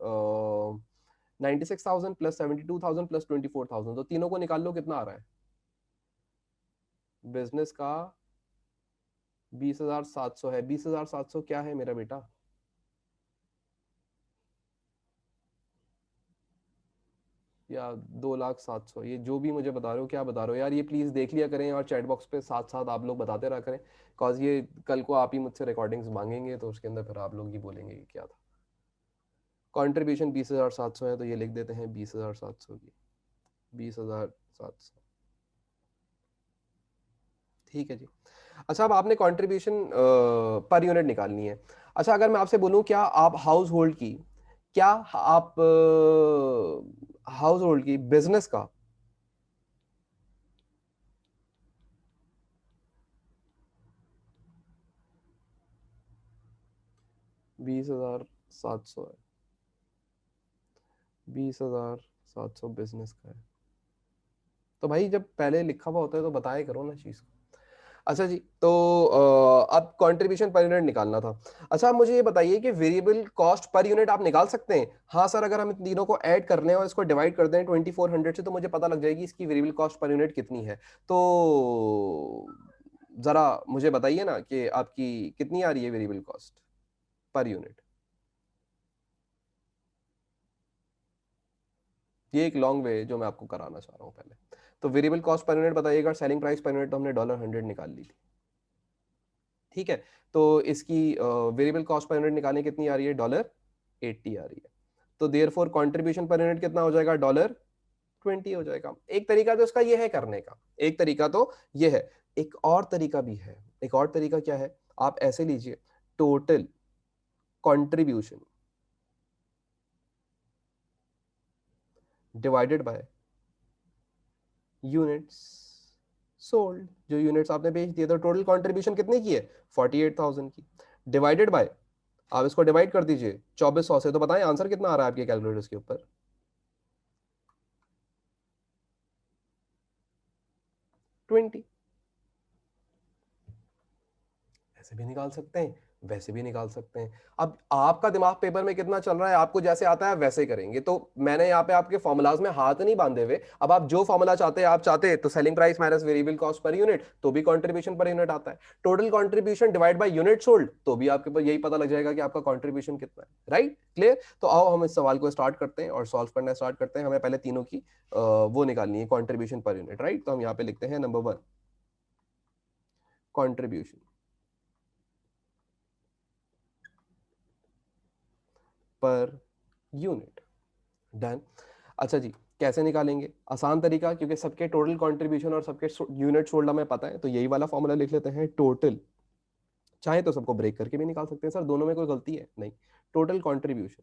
96,000 प्लस 72,000 प्लस 24,000, तो तीनों को निकाल लो, कितना आ रहा है? बिजनेस का 20,700 है। 20,700 क्या है मेरा बेटा? या 2,07,000, ये जो भी मुझे बता रहे हो, क्या बता रहे हो यार, ये प्लीज देख लिया करें और चैट बॉक्स पे साथ साथ आप लोग बताते रहा करें। कॉज ये कल को आप ही मुझसे रिकॉर्डिंग्स मांगेंगे तो उसके अंदर फिर आप लोग ही बोलेंगे कि क्या था। कंट्रीब्यूशन 20,700 है, तो ये लिख देते हैं 20,700 की, 20,700। ठीक है जी। अच्छा, अब आपने कंट्रीब्यूशन पर यूनिट निकालनी है। अच्छा, अगर मैं आपसे बोलूं क्या आप हाउस होल्ड की, क्या आप हाउस होल्ड की बिजनेस का 20,700 है, 20,700 बिजनेस का है, तो भाई जब पहले लिखा हुआ होता है तो बताया करो ना चीज को। अच्छा जी, तो अब कंट्रीब्यूशन पर यूनिट निकालना था। अच्छा, आप मुझे ये बताइए कि वेरिएबल कॉस्ट पर यूनिट आप निकाल सकते हैं? हाँ सर, अगर हम इन तीनों को ऐड कर लें और इसको डिवाइड कर दें 2400 से, तो मुझे पता लग जाएगी इसकी वेरिएबल कॉस्ट पर यूनिट कितनी है। तो जरा मुझे बताइए ना कि आपकी कितनी आ रही है वेरिएबल कॉस्ट पर यूनिट। ये एक लॉन्ग वे है जो मैं आपको कराना चाह रहा हूँ पहले। तो वेरिएबल कॉस्ट पर यूनिट बताइएगा। सेलिंग प्राइस पर यूनिट तो हमने $100 निकाल ली थी, ठीक है? तो इसकी वेरिएबल कॉस्ट पर यूनिट निकालने कितनी आ रही है? $80 आ रही है। तो therefore contribution per unit कितना हो जाएगा? $20 हो जाएगा। एक तरीका तो इसका ये है करने का, एक तरीका तो ये है। एक और तरीका भी है। एक और तरीका क्या है? आप ऐसे लीजिए, total contribution divided by units sold, जो यूनिट्स आपने बेच दिए। तो टोटल कंट्रीब्यूशन कितने की है? 48,000 की, डिवाइडेड बाय, आप इसको डिवाइड कर दीजिए 2400 से, तो बताएं आंसर कितना आ रहा है आपके कैलकुलेटर्स के ऊपर? 20। ऐसे भी निकाल सकते हैं, वैसे भी निकाल सकते हैं। अब आपका दिमाग पेपर में कितना चल रहा है, आपको जैसे आता है वैसे करेंगे। तो मैंने यहाँ पे आपके फॉर्मुलाज में हाथ नहीं बांधे हुए। अब आप जो फॉर्मुला चाहते हैं, आप चाहते हैं तो selling price minus variable cost per unit, तो भी कंट्रीब्यूशन पर यूनिट आता है। Total contribution divide by unit sold, तो भी आपके पास यही पता लग जाएगा कि आपका कंट्रीब्यूशन कितना है। Right, clear? तो आओ हम इस सवाल को स्टार्ट करते हैं और सॉल्व करना स्टार्ट करते हैं। हमें पहले तीनों की वो निकालनी है, कंट्रीब्यूशन पर यूनिट। राइट, तो हम यहाँ पे लिखते हैं number 1, contribution per unit. Done. अच्छा जी, कैसे निकालेंगे? आसान तरीका, क्योंकि सबके टोटल कंट्रीब्यूशन और सबके यूनिट सोल्ड हमें पता है, तो यही वाला फॉर्मूला लिख लेते हैं, टोटल। चाहे तो सबको ब्रेक करके भी निकाल सकते हैं सर, दोनों में कोई गलती है नहीं। Total contribution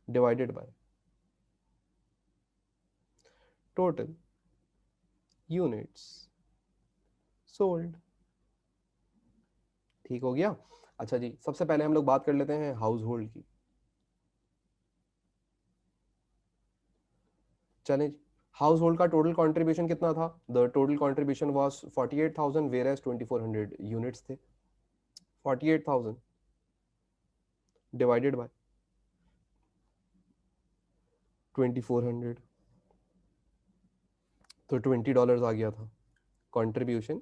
divided by total units sold. ठीक हो गया? अच्छा जी, सबसे पहले हम लोग बात कर लेते हैं हाउस होल्ड की। चलें जी, हाउस होल्ड का टोटल कंट्रीब्यूशन कितना था? The total contribution was 48,000, whereas 2400 units थे। 48,000 डिवाइडेड बाय 2400, तो $20 आ गया था कंट्रीब्यूशन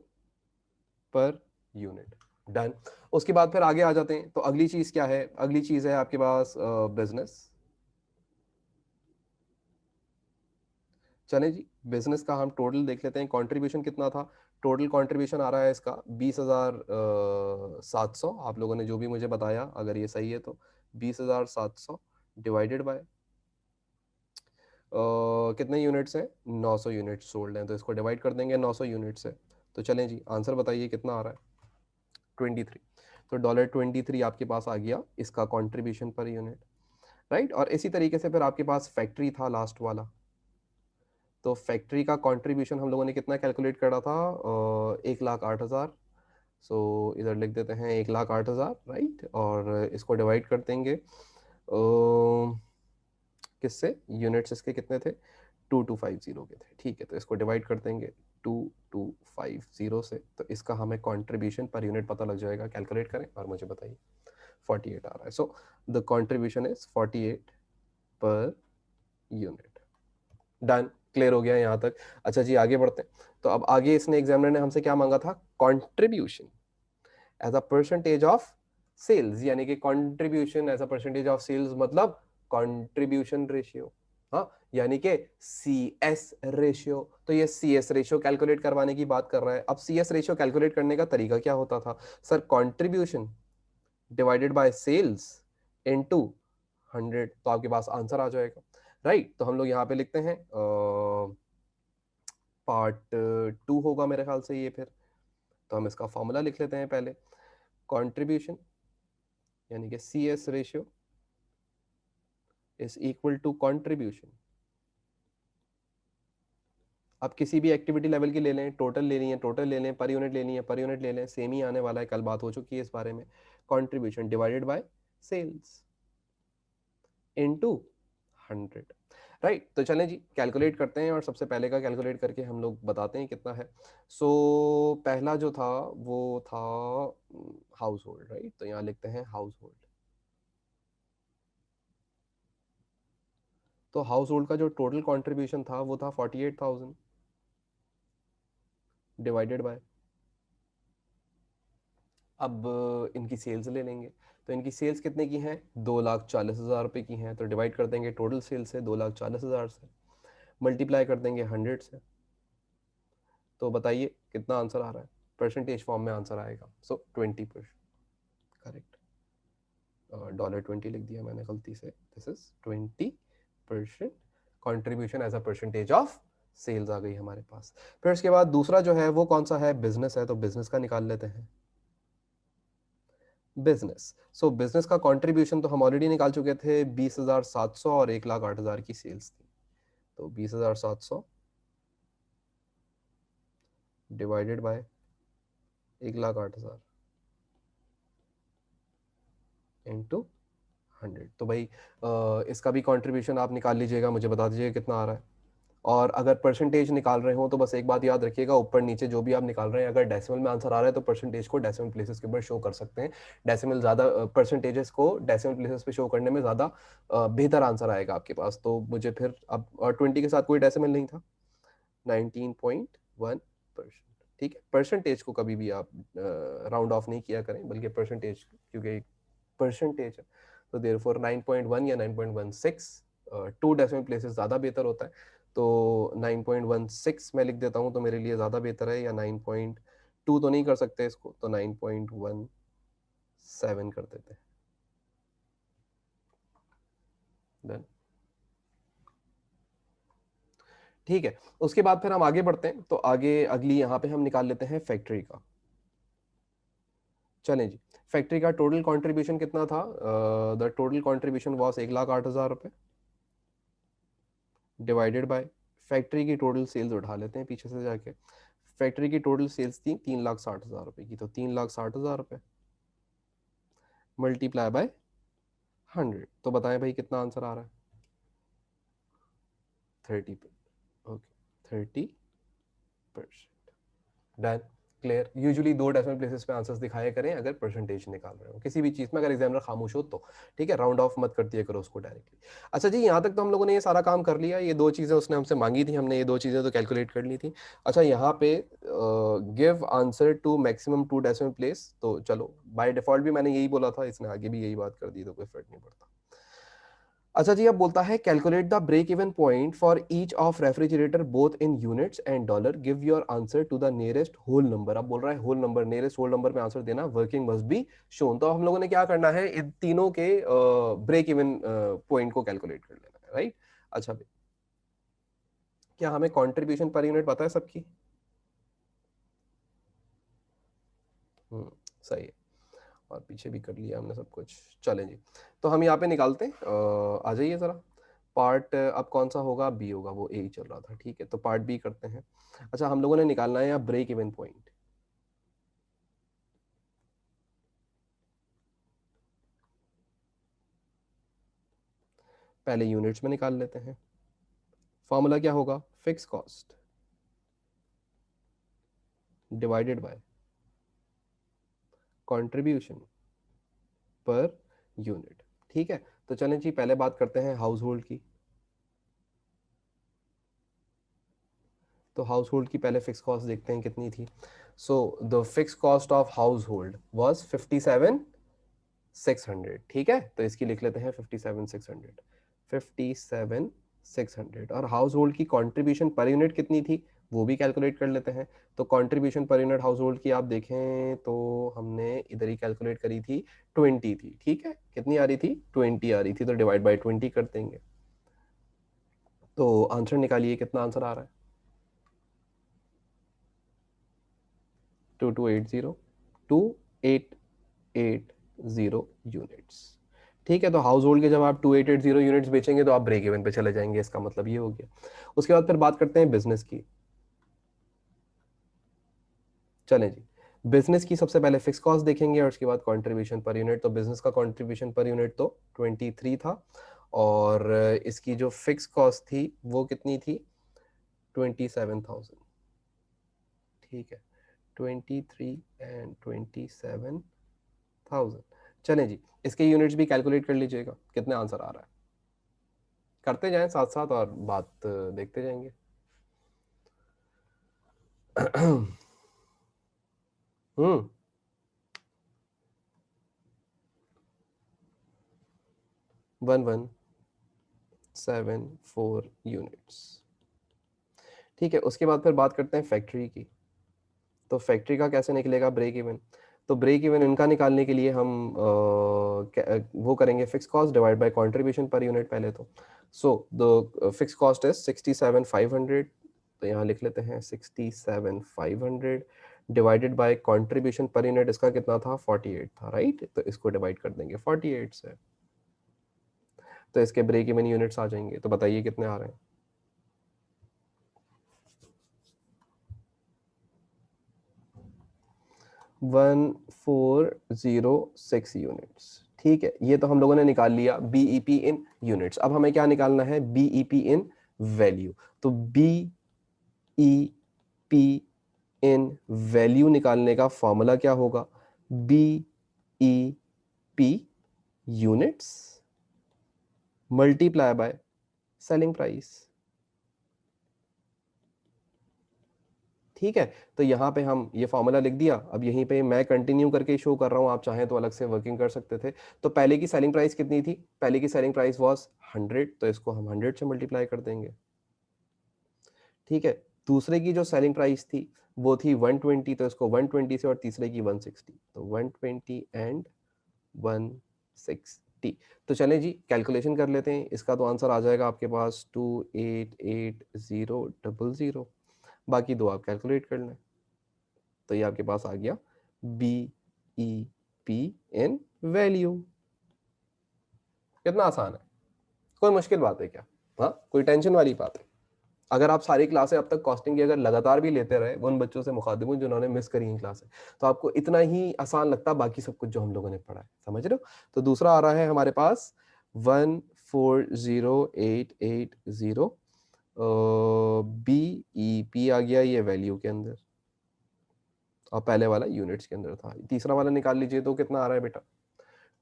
पर यूनिट। डन। उसके बाद फिर आगे आ जाते हैं, तो अगली चीज क्या है? अगली चीज है आपके पास बिजनेस। चले जी, बिजनेस का हम टोटल देख लेते हैं, कंट्रीब्यूशन कितना था। टोटल कंट्रीब्यूशन आ रहा है इसका 20,700, आप लोगों ने जो भी मुझे बताया, अगर ये सही है तो 20,700 डिवाइडेड बाय कितने यूनिट्स हैं? 900 यूनिट्स सोल्ड हैं, तो इसको डिवाइड कर देंगे 900 यूनिट से। तो चलें जी, आंसर बताइए कितना आ रहा है? 23। तो $23 आपके पास आ गया इसका कंट्रीब्यूशन पर यूनिट। राइट, और इसी तरीके से फिर आपके पास फैक्ट्री था लास्ट वाला। तो फैक्ट्री का कंट्रीब्यूशन हम लोगों ने कितना कैलकुलेट करा था? 1,08,000। सो इधर लिख देते हैं 1,08,000। राइट, और इसको डिवाइड कर देंगे किससे? यूनिट्स इसके कितने थे? 2250 के थे। ठीक है, तो इसको डिवाइड कर देंगे 2250 से, तो इसका हमें कंट्रीब्यूशन पर यूनिट पता लग जाएगा। कैलकुलेट करें और मुझे बताइए। 48 आ रहा है। So the contribution is 48 per unit. Done, clear हो गया यहाँ तक? अच्छा जी, आगे बढ़ते हैं। तो अब आगे इसने एग्जामिनर ने हमसे क्या मांगा था? Contribution as a percentage of sales, यानी कि contribution as a percentage of sales मतलब कंट्रीब्यूशन रेशियो। हाँ, यानी कि सी एस रेशियो। तो ये सी एस रेशियो कैलकुलेट करवाने की बात कर रहा है। अब सी एस रेशियो कैलकुलेट करने का तरीका क्या होता था sir? Contribution divided by sales into 100, तो आपके पास आंसर आ जाएगा। राइट, तो हम लोग यहाँ पे लिखते हैं पार्ट 2 होगा मेरे ख्याल से ये फिर। तो हम इसका फॉर्मूला लिख लेते हैं पहले। कंट्रीब्यूशन यानी कि C S ratio is equal to contribution. आप किसी भी एक्टिविटी लेवल की ले लें, टोटल लेनी है टोटल ले लें, पर यूनिट लेनी है पर यूनिट ले लें, सेम ही आने वाला है, कल बात हो चुकी है इस बारे में। Contribution divided by sales into 100। Right, तो चलें जी कैलकुलेट करते हैं, और सबसे पहले का कैलकुलेट करके हम लोग बताते हैं कितना है। सो पहला जो था वो था हाउस होल्ड। राइट, तो यहाँ लिखते हैं हाउस होल्ड। तो हाउस होल्ड का जो टोटल कंट्रीब्यूशन था वो था 48,000 डिवाइडेड बाय, अब इनकी सेल्स ले लेंगे। तो इनकी सेल्स कितने की हैं? 2,40,000 रुपये की हैं, तो डिवाइड कर देंगे टोटल सेल्स से 2,40,000 से, मल्टीप्लाई कर देंगे 100 से। तो बताइए कितना आंसर आ रहा है? परसेंटेज फॉर्म में आंसर आएगा। सो 20%। करेक्ट, $20 लिख दिया मैंने गलती से। This is 20% contribution as a percentage of sales आ गई हमारे पास। फिर उसके बाद दूसरा जो है वो कौन सा है? बिजनेस है, तो बिजनेस का निकाल लेते हैं। बिजनेस, सो बिजनेस का कंट्रीब्यूशन तो हम ऑलरेडी निकाल चुके थे, 20,700 और 1,08,000 की सेल्स थी। तो 20,700 डिवाइडेड बाय 1,08,000 इंटू 100। तो भाई इसका भी कंट्रीब्यूशन आप निकाल लीजिएगा, मुझे बता दीजिएगा कितना आ रहा है। और अगर परसेंटेज निकाल रहे हो तो बस एक बात याद रखिएगा, ऊपर नीचे जो भी आप निकाल रहे हैं, अगर डेसिमल में आंसर आ रहा है तो परसेंटेज को डेसिमल प्लेसेस के ऊपर शो कर सकते हैं। डेसिमल ज़्यादा, परसेंटेजेस को डेसिमल प्लेसेस पे शो करने में ज़्यादा बेहतर आंसर आएगा आपके पास। तो मुझे फिर अब, और 20 के साथ कोई डेसिमल नहीं था, 19.1%। ठीक है, परसेंटेज को कभी भी आप राउंड ऑफ नहीं किया करें, बल्कि परसेंटेज, क्योंकि परसेंटेज है तो देयरफॉर 9.1 या 9.16 टू डेसिमल प्लेसेस ज़्यादा बेहतर होता है। तो 9.16 मैं लिख देता हूँ तो मेरे लिए ज़्यादा बेहतर है, या 9.2 तो नहीं कर सकते इसको, तो 9.17 कर देते हैं। डन। ठीक है, उसके बाद फिर हम आगे बढ़ते हैं। तो आगे अगली यहाँ पे हम निकाल लेते हैं फैक्ट्री का। चलें जी, फैक्ट्री का टोटल कंट्रीब्यूशन कितना था? द टोटल कंट्रीब्यूशन वाज 1,08,000 रुपये डिवाइडेड बाय, फैक्ट्री की टोटल सेल्स उठा लेते हैं पीछे से जाके। फैक्ट्री की टोटल सेल्स थी 3,60,000 रुपये की, तो 3,60,000 रुपये मल्टीप्लाई बाय 100। तो बताएं भाई कितना आंसर आ रहा है? 30। ओके, 30%। Done, clear. यूजुअली दो डेसिमल प्लेसेस पे आंसर्स दिखाया करें अगर परसेंटेज निकाल रहे हो किसी भी चीज में, अगर एग्जामिनर खामोश हो तो। ठीक है, राउंड ऑफ मत कर दिया करो उसको डायरेक्टली। अच्छा जी, यहाँ तक तो हम लोगों ने ये सारा काम कर लिया। ये दो चीजें उसने हमसे मांगी थी, हमने ये दो चीजें तो कैलकुलेट कर ली थी। अच्छा, यहाँ पे give answer to maximum two decimal place, तो चलो बाय डिफॉल्ट भी मैंने यही बोला था, इसने आगे भी यही बात कर दी, तो कोई फर्क नहीं पड़ता। अच्छा जी, अब बोलता है calculate the break even point for each of refrigerator both in units and dollar, give your answer to the nearest whole number. अब बोल रहा है whole number, nearest whole number में आंसर देना, वर्किंग मस्ट बी शोन। तो हम लोगों ने क्या करना है, इन तीनों के ब्रेक इवन पॉइंट को कैलकुलेट कर लेना है, राइट। अच्छा भाई, क्या हमें कंट्रीब्यूशन पर यूनिट पता है सबकी? सही है, और पीछे भी कर लिया हमने सब कुछ। चलें जी, तो हम यहाँ पे निकालते हैं। आ जाइए ज़रा। पार्ट अब कौन सा होगा? बी होगा, वो ए ही चल रहा था। ठीक है, तो पार्ट बी करते हैं। अच्छा, हम लोगों ने निकालना है यहाँ ब्रेक इवन पॉइंट। पहले यूनिट्स में निकाल लेते हैं। फॉर्मूला क्या होगा? Fix cost divided by contribution per unit. ठीक है, तो चलें जी, पहले बात करते हैं हाउस होल्ड की। तो हाउस होल्ड की पहले फिक्स कॉस्ट देखते हैं कितनी थी। So the fix cost of house hold was 57,600। ठीक है, तो इसकी लिख लेते हैं 57,600। 57,600, और हाउस होल्ड की कंट्रीब्यूशन पर यूनिट कितनी थी वो भी कैलकुलेट कर लेते हैं। तो contribution per unit house hold की आप देखें तो हमने इधर ही कैलकुलेट करी थी, 20 थी। ठीक है, कितनी आ रही थी? 20 आ रही थी, तो डिवाइड बाई 20 कर देंगे। तो आंसर निकालिए, कितना आंसर आ रहा है? 2280, 2880 यूनिट्स। ठीक है, तो हाउस होल्ड के जब आप 2880 यूनिट्स बेचेंगे तो आप ब्रेक इवन पे चले जाएंगे, इसका मतलब ये हो गया। उसके बाद फिर बात करते हैं बिजनेस की। चलें जी, बिजनेस की सबसे पहले फिक्स कॉस्ट देखेंगे और उसके बाद कंट्रीब्यूशन पर यूनिट। तो बिजनेस का कंट्रीब्यूशन पर यूनिट तो 23 था, और इसकी जो फिक्स कॉस्ट थी वो कितनी थी? 27,000। ठीक है, 23 एंड 27,000। चलें जी, इसके यूनिट्स भी कैलकुलेट कर लीजिएगा, कितने आंसर आ रहा है। करते जाएं साथ साथ और बात देखते जाएंगे। हम्म 1174 यूनिट्स। ठीक है, उसके बाद फिर बात करते हैं फैक्ट्री की। तो फैक्ट्री का कैसे निकलेगा ब्रेक इवन? तो ब्रेक इवन इनका निकालने के लिए हम वो करेंगे fix cost divide by contribution per unit पहले तो। So the fix cost is 67,500, तो यहाँ लिख लेते हैं 67,500 divided by contribution per unit, इसका कितना था? 48 था, राइट। तो इसको डिवाइड कर देंगे 48 से, तो इसके ब्रेक इवन यूनिट्स आ जाएंगे। तो बताइए कितने आ रहे हैं? 1406 यूनिट्स। ठीक है, ये तो हम लोगों ने निकाल लिया बीईपी इन यूनिट्स। अब हमें क्या निकालना है, बीईपी इन वैल्यू। तो बीईपी इन वैल्यू निकालने का फॉर्मूला क्या होगा, BEP units multiply by selling price. ठीक है, तो यहाँ पे हम ये फॉर्मूला लिख दिया। अब यहीं पे मैं कंटिन्यू करके शो कर रहा हूँ, आप चाहें तो अलग से वर्किंग कर सकते थे। तो पहले की सेलिंग प्राइस कितनी थी, पहले की सेलिंग प्राइस वाज 100, तो इसको हम 100 से मल्टीप्लाई कर देंगे। ठीक है, दूसरे की जो सेलिंग प्राइस थी वो थी 120, तो इसको 120 से, और तीसरे की 160, तो 120 एंड 160। तो चलें जी कैलकुलेशन कर लेते हैं। इसका तो आंसर आ जाएगा आपके पास 288000। बाकी दो आप कैलकुलेट कर लें। तो ये आपके पास आ गया बी ई पी इन वैल्यू। कितना आसान है, कोई मुश्किल बात है क्या? हाँ, कोई टेंशन वाली बात है? अगर आप सारी क्लासें अब तक कॉस्टिंग की अगर लगातार भी लेते रहे, उन बच्चों से मुखातिब हूं जिन्होंने मिस करी हैं क्लासें, तो आपको इतना ही आसान लगता बाकी सब कुछ जो हम लोगों ने पढ़ा है। समझ रहे हो? तो दूसरा आ रहा है हमारे पास 140880, बी ई पी आ गया ये वैल्यू के अंदर, और पहले वाला यूनिट्स के अंदर था। तीसरा वाला निकाल लीजिए, तो कितना आ रहा है बेटा,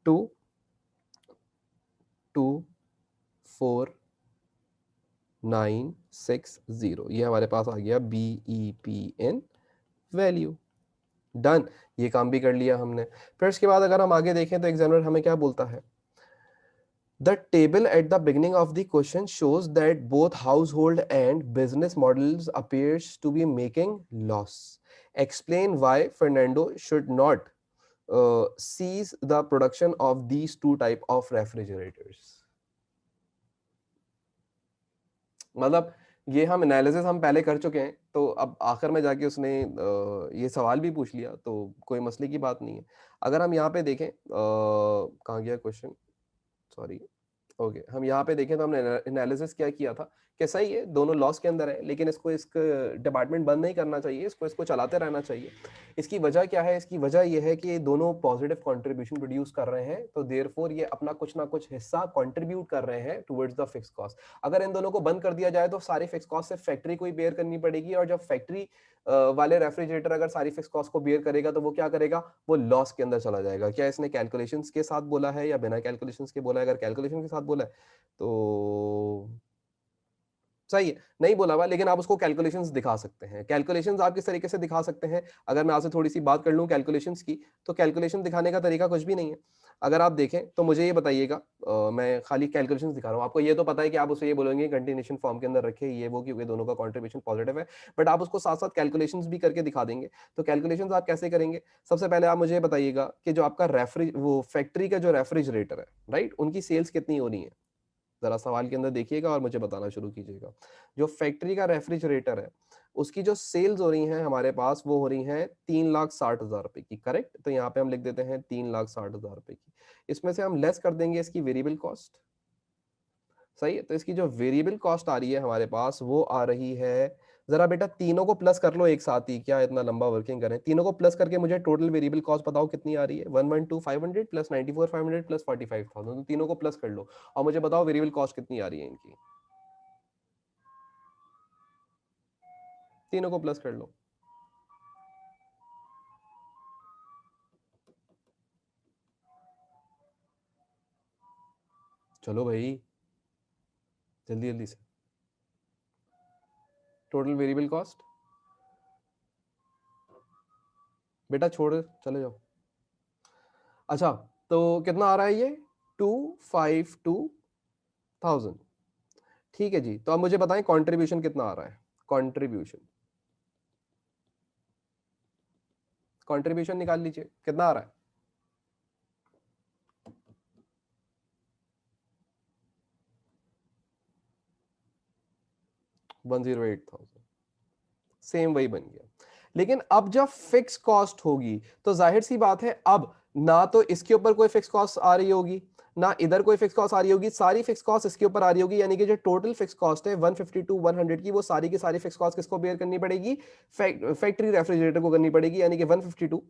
22960। ये हमारे पास आ गया बीईपी इन वैल्यू। डन, ये काम भी कर लिया हमने। फिर इसके बाद अगर हम आगे देखें तो एग्जामिनर हमें क्या बोलता है, The table at the beginning of the question shows that both household and business models appears to be making loss. Explain why Fernando should not cease the production of these two type of refrigerators. मतलब ये हम एनालिसिस हम पहले कर चुके हैं, तो अब आखिर में जाके उसने ये सवाल भी पूछ लिया, तो कोई मसले की बात नहीं है। अगर हम यहाँ पे देखें, कहाँ गया क्वेश्चन, सॉरी, ओके, हम यहाँ पे देखें तो हमने एनालिसिस क्या किया था कि सही है दोनों लॉस के अंदर है, लेकिन इसको डिपार्टमेंट बंद नहीं करना चाहिए, इसको चलाते रहना चाहिए। इसकी वजह क्या है, इसकी वजह यह है कि ये दोनों पॉजिटिव कंट्रीब्यूशन प्रोड्यूस कर रहे हैं, तो देयरफॉर ये अपना कुछ ना कुछ हिस्सा कंट्रीब्यूट कर रहे हैं टुवर्ड्स द फिक्स कॉस्ट। अगर इन दोनों को बंद कर दिया जाए तो सारी फिक्स कॉस्ट सिर्फ फैक्ट्री को ही बेयर करनी पड़ेगी, और जब फैक्ट्री वाले रेफ्रिजरेटर अगर सारी फिक्स कॉस्ट को बेयर करेगा तो वो क्या करेगा, वो लॉस के अंदर चला जाएगा। क्या इसने कैलकुलेशंस के साथ बोला है या बिना कैलकुलेशंस के बोला है? अगर कैलकुलेशन के साथ बोला है तो सही है, नहीं बोला हुआ, लेकिन आप उसको कैलकुलेशंस दिखा सकते हैं। कैलकुलेशंस आप किस तरीके से दिखा सकते हैं, अगर मैं आपसे थोड़ी सी बात कर लूं कैलकुलेशंस की, तो कैलकुलेशन दिखाने का तरीका कुछ भी नहीं है। अगर आप देखें तो मुझे ये बताइएगा, मैं खाली कैलकुलेशंस दिखा रहा हूं, आपको ये तो पता है कि आप उसे ये बोलेंगे कंटिन्यूएशन फॉर्म के अंदर रखे ये वो, क्योंकि दोनों का कॉन्ट्रीब्यूशन पॉजिटिव है, बट आप उसको साथ साथ कैलकुलेशंस भी करके दिखा देंगे। तो कैलकुलेशंस आप कैसे करेंगे, सबसे पहले आप मुझे बताइएगा कि जो आपका वो फैक्ट्री का जो रेफ्रिजरेटर है, राइट, उनकी सेल्स कितनी हो रही है? जरा सवाल के अंदर देखिएगा और मुझे बताना शुरू कीजिएगा। जो फैक्ट्री का रेफ्रिजरेटर है, उसकी जो सेल्स हो रही हैं हमारे पास, वो हो रही हैं 3,60,000 रुपए की, करेक्ट? तो यहाँ पे हम लिख देते हैं 3,60,000 रुपए की। इसमें से हम लेस कर देंगे इसकी वेरिएबल कॉस्ट, सही है? तो इसकी जो वेरिएबल कॉस्ट आ रही है हमारे पास, वो आ रही है, जरा बेटा तीनों को प्लस कर लो एक साथ ही, क्या इतना लंबा वर्किंग करें, तीनों को प्लस करके मुझे टोटल वेरिएबल कॉस्ट बताओ कितनी आ रही है। 112,500 प्लस 94,500 प्लस 45,000, तो तीनों को प्लस कर लो और मुझे बताओ वेरिएबल कॉस्ट कितनी आ रही है इनकी। तीनों को प्लस कर लो। चलो भाई, जल्दी जल्दी से। टोटल वेरिएबल कॉस्ट, बेटा छोड़ चले जाओ। अच्छा, तो कितना आ रहा है ये, 252,000। ठीक है जी, तो अब मुझे बताएं कंट्रीब्यूशन कितना आ रहा है। कंट्रीब्यूशन, कंट्रीब्यूशन निकाल लीजिए, कितना आ रहा है? 108,000, सेम वही बन गया। लेकिन अब जब फिक्स कॉस्ट होगी तो जाहिर सी बात है, अब ना तो इसके ऊपर कोई फिक्स कॉस्ट आ रही होगी, ना इधर कोई फिक्स कॉस्ट आ रही होगी, सारी फिक्स कॉस्ट इसके ऊपर आ रही होगी। यानी कि जो टोटल फिक्स कॉस्ट है 152 100 की, वो सारी फिक्स कॉस्ट किसको बेयर करनी पड़ेगी? फैक्ट्री रेफ्रिजरेटर को करनी पड़ेगी। यानी कि 152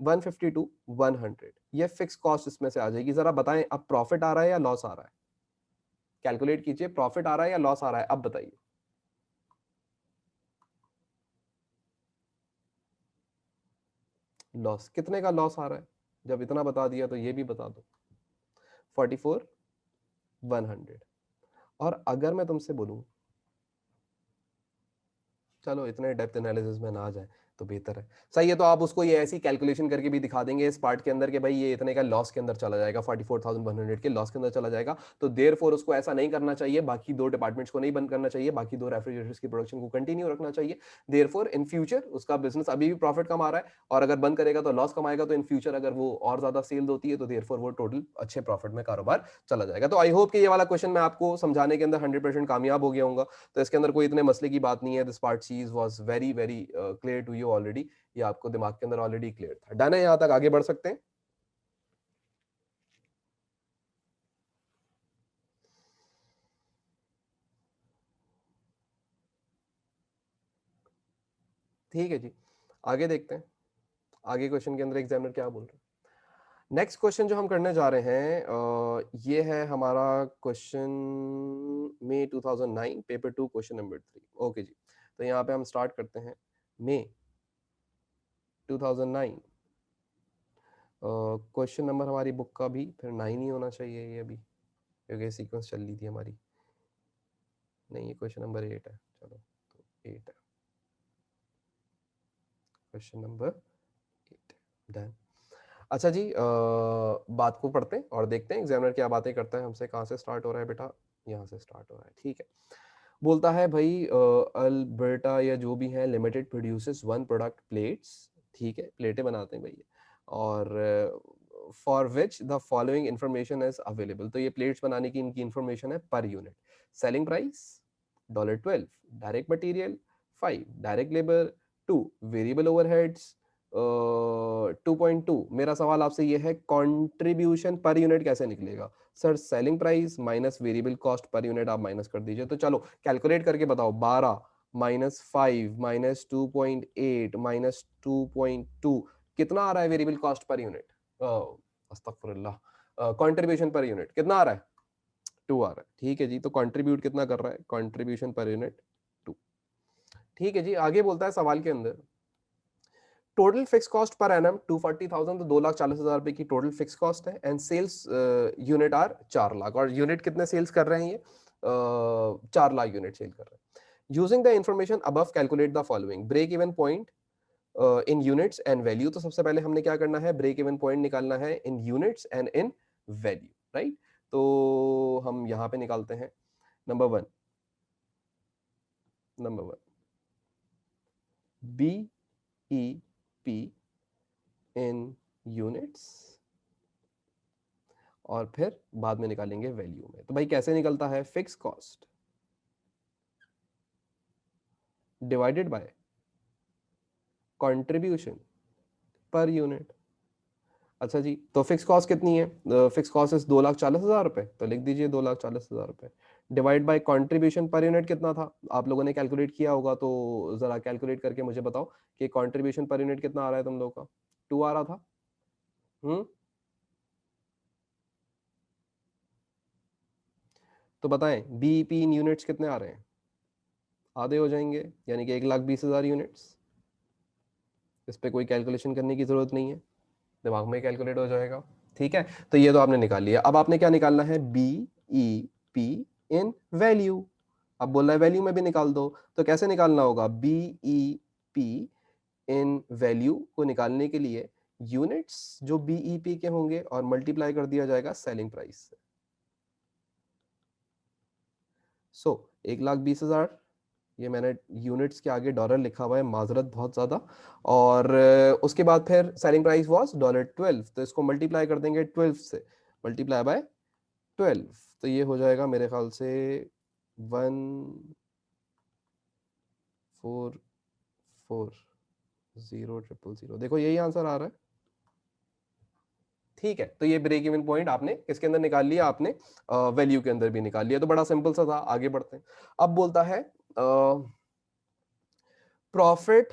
150 टू 100, ये फिक्स कॉस्ट इसमें से आ जाएगी। जरा बताएं अब प्रॉफिट आ रहा है या लॉस आ रहा है? कैलकुलेट कीजिए, प्रॉफिट आ रहा है या लॉस आ रहा है, अब बताइए। लॉस, कितने का लॉस आ रहा है? जब इतना बता दिया तो ये भी बता दो। 44 100। और अगर मैं तुमसे बोलूं, चलो इतने डेप्थ एनालिसिस में ना आ जाए तो बेहतर है। सही है, तो आप उसको ये ऐसी कैलकुलेशन करके भी दिखा देंगे इस पार्ट के अंदर कि भाई ये इतने का लॉस के अंदर चला जाएगा, 44,100 के लॉस के अंदर चला जाएगा। तो देयरफॉर उसको ऐसा नहीं करना चाहिए, बाकी दो डिपार्टमेंट्स को नहीं बंद करना चाहिए, बाकी दो रेफ्रिजरेटर्स की प्रोडक्शन को कंटिन्यू रखना चाहिए। देयरफॉर इन फ्यूचर उसका बिजनेस अभी भी प्रॉफिट कमा रहा है, और अगर बंद करेगा तो लॉस कमाएगा। तो इन फ्यूचर अगर वो और ज्यादा सेल होती है तो देयरफॉर वो टोटल अच्छे प्रॉफिट में कारोबार चला जाएगा। तो आई होप कि ये वाला क्वेश्चन मैं आपको समझाने के अंदर 100% कामयाब हो गया हूँ। तो इसके अंदर कोई इतने मसले की बात नहीं है। दिस पार्ट चीज was very very clear to you already, ये आपको दिमाग के अंदर ऑलरेडी क्लियर था। डन है, यहां तक आगे बढ़ सकते हैं। ठीक है जी, आगे देखते हैं आगे क्वेश्चन के अंदर एग्जामिनर क्या बोल रहे हैं। नेक्स्ट क्वेश्चन जो हम करने जा रहे हैं ये है हमारा क्वेश्चन मई 2009 पेपर 2 क्वेश्चन नंबर 3। ओके जी, तो यहाँ पे हम स्टार्ट करते हैं। मई 2009, क्वेश्चन नंबर हमारी बुक का भी फिर 9 ही होना चाहिए ये भी, क्योंकि सीक्वेंस चल रही थी हमारी। नहीं, ये क्वेश्चन नंबर 8 है। चलो, तो 8 है क्वेश्चन नंबर 8। डन। अच्छा जी, बात को पढ़ते हैं और देखते हैं एग्जामिनर क्या बातें करता है हमसे। कहाँ से स्टार्ट हो रहा है बेटा? यहाँ से स्टार्ट हो रहा है, ठीक है। बोलता है भाई अल्बर्टा या जो भी है limited produces one product plates, ठीक है, प्लेटें बनाते हैं भैया, और for which the following information is available. तो ये प्लेट्स बनाने की इनकी इंफॉर्मेशन है per unit. Selling price $12, direct material 5, direct labour 2, variable overheads 2.2। मेरा सवाल आपसे ये है, कंट्रीब्यूशन पर यूनिट कैसे निकलेगा? Sir selling price minus variable cost per unit आप माइनस कर दीजिए। तो चलो कैलकुलेट करके बताओ। 12 माइनस 5 माइनस 2.8 माइनस 2.2, कितना आ रहा है वेरिएबल कॉस्ट पर यूनिट? अस्तगफुरुल्लाह, कंट्रीब्यूशन पर यूनिट कितना आ रहा है? 2 आ रहा है। ठीक है जी, तो कंट्रीब्यूट कितना कर रहा है? Contribution per unit 2। ठीक है जी, आगे बोलता है सवाल के अंदर, total fix cost per annum 240,000, तो 2,40,000 रुपए की टोटल फिक्स कॉस्ट है। And sales unit are 4 lakh, और यूनिट कितने सेल्स कर रहे हैं ये? 4 लाख यूनिट सेल कर रहे हैं। Using the information above calculate the following. Break even point in units and value. तो सबसे पहले हमने क्या करना है? ब्रेक इवन पॉइंट निकालना है in units and in value, right? तो हम यहां पे निकालते हैं। Number 1, number 1, B E P in units, और फिर बाद में निकालेंगे वैल्यू में। तो भाई कैसे निकलता है? Fix cost divided by contribution per unit. अच्छा जी, तो फिक्स कॉस्ट कितनी है? फिक्स कॉस्ट इज 2,40,000 रुपए, तो लिख दीजिए 2,40,000 रुपए divide by contribution per unit कितना था? आप लोगों ने कैलकुलेट किया होगा, तो जरा कैलकुलेट करके मुझे बताओ कि कंट्रीब्यूशन पर यूनिट कितना आ रहा है तुम लोगों का? 2 आ रहा था। हम्म, तो बताएं बीईपी इन यूनिट्स कितने आ रहे हैं? आधे हो जाएंगे, यानी कि 1,20,000 यूनिट्स। इस पे कोई कैलकुलेशन करने की जरूरत नहीं है, दिमाग में कैलकुलेट हो जाएगा। ठीक है, तो ये तो आपने निकाल लिया। अब आपने क्या निकालना है? बी ई पी इन वैल्यू। अब बोल रहा है वैल्यू में भी निकाल दो। तो कैसे निकालना होगा? बी ई पी इन वैल्यू को निकालने के लिए यूनिट्स जो बीईपी के होंगे और मल्टीप्लाई कर दिया जाएगा सेलिंग प्राइस से। सो 1,20,000, ये मैंने यूनिट्स के आगे डॉलर लिखा हुआ है, माजरत बहुत ज्यादा। और उसके बाद फिर सेलिंग प्राइस वाज $12, तो इसको मल्टीप्लाई कर देंगे 12 से, मल्टीप्लाई बाय 12, तो ये हो जाएगा मेरे ख्याल से 1,440,000। देखो यही आंसर आ रहा है। ठीक है, तो ये ब्रेक इवन पॉइंट आपने किसके अंदर निकाल लिया? आपने वैल्यू के अंदर भी निकाल लिया। तो बड़ा सिंपल सा था, आगे बढ़ते हैं। अब बोलता है profit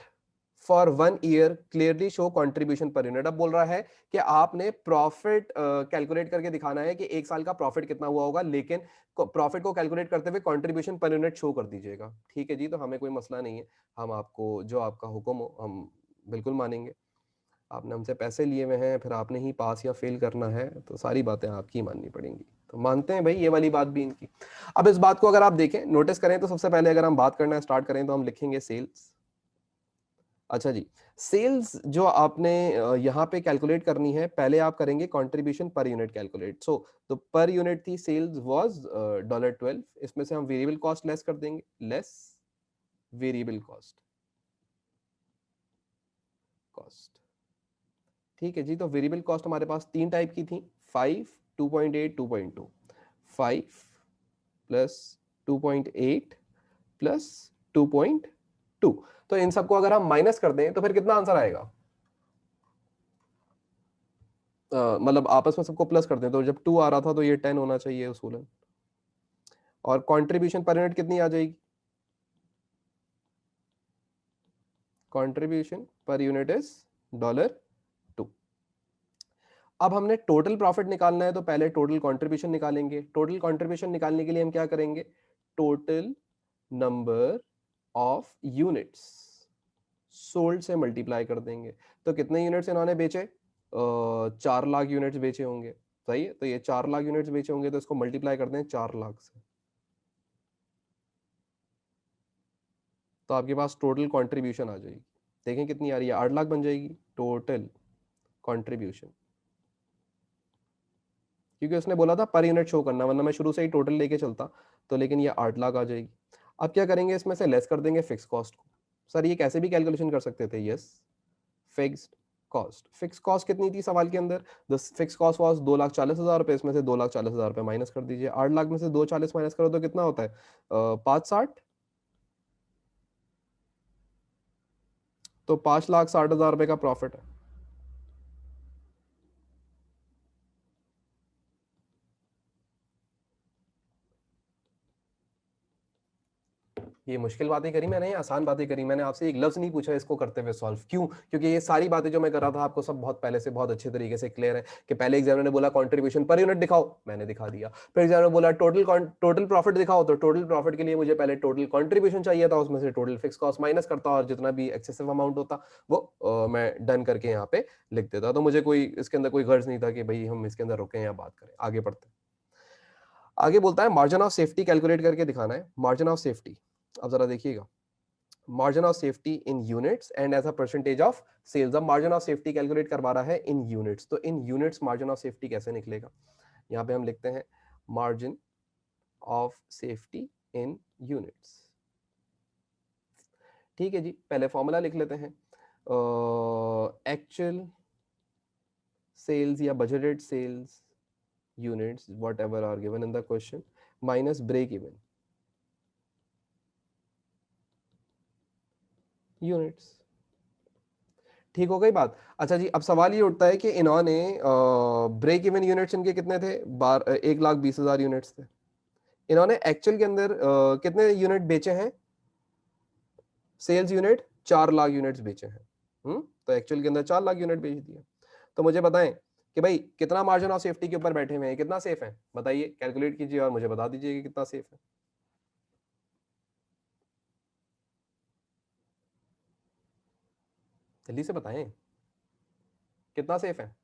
for 1 year clearly show contribution per unit. अब बोल रहा है कि आपने प्रॉफिट कैलकुलेट करके दिखाना है कि 1 साल का प्रॉफिट कितना हुआ होगा, लेकिन प्रॉफिट को कैलकुलेट करते हुए कंट्रीब्यूशन पर यूनिट शो कर दीजिएगा। ठीक है जी, तो हमें कोई मसला नहीं है, हम आपको जो आपका हुक्म हो हम बिल्कुल मानेंगे। आपने हमसे पैसे लिए हुए हैं, फिर आपने ही पास या फेल करना है, तो सारी बातें आपकी माननी पड़ेंगी। तो मानते हैं भाई, ये वाली बात भी इनकी। अब इस बात को अगर आप देखें, नोटिस करें, तो सबसे पहले अगर हम बात करना स्टार्ट करें तो हम लिखेंगे सेल्स। अच्छा जी, सेल्स जो आपने यहाँ पे कैलकुलेट करनी है, पहले आप करेंगे कंट्रीब्यूशन पर यूनिट कैलकुलेट। सो तो पर यूनिट थी, सेल्स वाज $12। इसमें से हम वेरिएबल कॉस्ट लेस कर देंगे, लेस वेरिएबल कॉस्ट कॉस्ट। ठीक है जी, तो वेरिएबल कॉस्ट हमारे पास 3 टाइप की थी, 5, 2.8, 2.2। 5 प्लस 2.8 प्लस 2.2। तो इन सबको अगर हम माइनस कर दें तो फिर कितना आंसर आएगा? मतलब आपस में सबको प्लस कर दें, तो जब 2 आ रहा था तो ये 10 होना चाहिए उसूलन। और कंट्रीब्यूशन पर यूनिट कितनी आ जाएगी? Contribution per unit is $2। अब हमने टोटल प्रॉफिट निकालना है, तो पहले टोटल कंट्रीब्यूशन निकालेंगे। टोटल कंट्रीब्यूशन निकालने के लिए हम क्या करेंगे? Total number of units sold से मल्टीप्लाई कर देंगे। तो कितने यूनिट्स इन्होंने बेचे? 4 लाख यूनिट्स बेचे होंगे। सही है, तो ये 4 लाख यूनिट्स बेचे होंगे, तो इसको मल्टीप्लाई कर दें 4 लाख से, तो आपके पास टोटल कंट्रीब्यूशन आ जाएगी। देखें कितनी आ रही है, 8 लाख बन जाएगी टोटल कंट्रीब्यूशन, क्योंकि उसने बोला था पर यूनिट शो करना, वरना मैं शुरू से ही टोटल लेके चलता। तो लेकिन ये 8 लाख आ जाएगी। अब क्या करेंगे, इसमें से लेस कर देंगे फिक्स कॉस्ट को। सर ये कैसे भी कैलकुलेशन कर सकते थे, yes, fixed cost. Fix cost कितनी थी सवाल के अंदर? द फिक्स कॉस्ट वाज 2,40,000 रुपए। इसमें से 2,40,000 रुपए माइनस कर दीजिए। 8 लाख में से 2,40 माइनस करो तो कितना होता है? 5,60। तो 5,60,000 रुपए का प्रॉफिट है। ये मुश्किल बातें करी मैंने, ये आसान बातें करी मैंने, आपसे एक लफ्ज नहीं पूछा इसको करते हुए सॉल्व। क्यों? क्योंकि ये सारी बातें जो मैं कर रहा था आपको सब बहुत पहले से बहुत अच्छे तरीके से क्लियर है। कि पहले एग्जामिनर ने बोला कंट्रीब्यूशन पर यूनिट दिखाओ, मैंने दिखा दिया। फिर एग्जामिनर बोला टोटल प्रॉफिट दिखाओ, तो टोटल प्रॉफिट के लिए मुझे पहले टोटल कंट्रीब्यूशन चाहिए था, उसमें से टोटल फिक्स कॉस्ट माइनस करता और जितना भी एक्सेसिव अमाउंट होता वो मैं डन करके यहाँ पे लिख देता। तो मुझे कोई इसके अंदर कोई गर्ज नहीं था कि भाई हम इसके अंदर रुकें या बात करें। आगे बढ़ते हैं। आगे बोलता है मार्जिन ऑफ सेफ्टी कैलकुलेट करके दिखाना है। मार्जिन ऑफ सेफ्टी, अब जरा देखिएगा, margin of safety in units and as a percentage of sales. अब मार्जिन ऑफ सेफ्टी कैलकुलेट करवा रहा है इन यूनिट्स, तो in units margin of safety कैसे निकलेगा? यहाँ पे हम लिखते हैं margin of safety in units. ठीक है जी, पहले फॉर्मूला लिख लेते हैं। एक्चुअल सेल्स या budgeted sales units whatever are given in the question minus break even units. ठीक हो गई बात? अच्छा जी, अब सवाल ये उठता है कि इन्होंने ब्रेक इवन यूनिट्स इनके कितने थे? 1,20,000 यूनिट्स थे। इन्होंने एक्चुअल के अंदर कितने यूनिट बेचे हैं? सेल्स यूनिट 4 लाख यूनिट्स बेचे हैं। तो एक्चुअल के अंदर 4 लाख यूनिट बेच दिए। तो मुझे बताएं कि भाई कितना मार्जिन ऑफ सेफ्टी के ऊपर बैठे हुए हैं, कितना सेफ है? बताइए, कैलकुलेट कीजिए और मुझे बता दीजिए कि कितना सेफ है। जल्दी से बताएं, कितना सेफ है?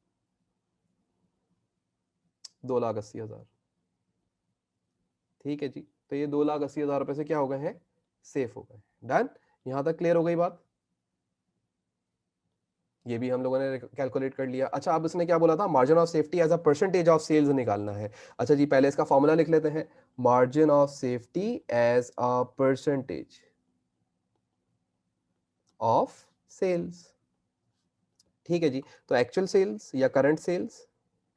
2,80,000। ठीक है जी, तो ये 2,80,000 रुपए से क्या हो गए हैं? सेफ हो गए। डन, यहां तक क्लियर हो गई बात? ये भी हम लोगों ने कैलकुलेट कर लिया। अच्छा, अब इसने क्या बोला था? Margin of safety as a percentage of sales निकालना है। अच्छा जी, पहले इसका फॉर्मूला लिख लेते हैं। Margin of safety as a percentage of sales. ठीक है जी, तो एक्चुअल सेल्स या करंट सेल्स,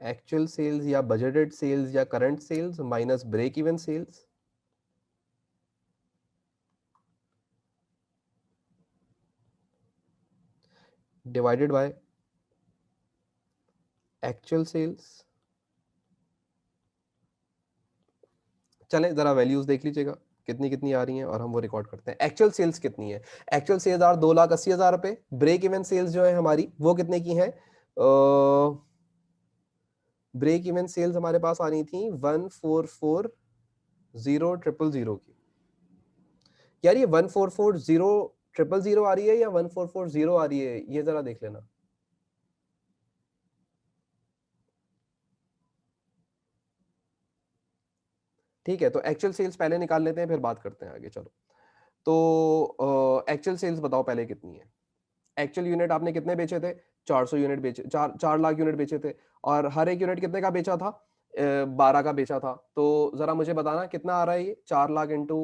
एक्चुअल सेल्स या बजटेड सेल्स या current sales minus break even sales divided by actual sales. चलें जरा वैल्यूज देख लीजिएगा। कितनी कितनी आ रही हैं और हम वो रिकॉर्ड करते हैं। एक्चुअल सेल्स कितनी है? एक्चुअल सेल्स आर 2,80,000 रुपए। ब्रेक इवन सेल्स जो है हमारी वो कितने की है? ब्रेक इवन सेल्स हमारे पास आ रही थी 1,440,000 की। यार ये 1,440,000 आ रही है या 1,440 आ रही है, ये जरा देख लेना। ठीक है, तो एक्चुअल सेल्स पहले निकाल लेते हैं, फिर बात करते हैं आगे। चलो, तो एक्चुअल सेल्स बताओ पहले कितनी है। एक्चुअल यूनिट आपने कितने बेचे थे? 400 यूनिट बेचे, 4 लाख यूनिट बेचे थे। और हर एक यूनिट कितने का बेचा था? 12 का बेचा था। तो जरा मुझे बताना कितना आ रहा है ये? 4 लाख इंटू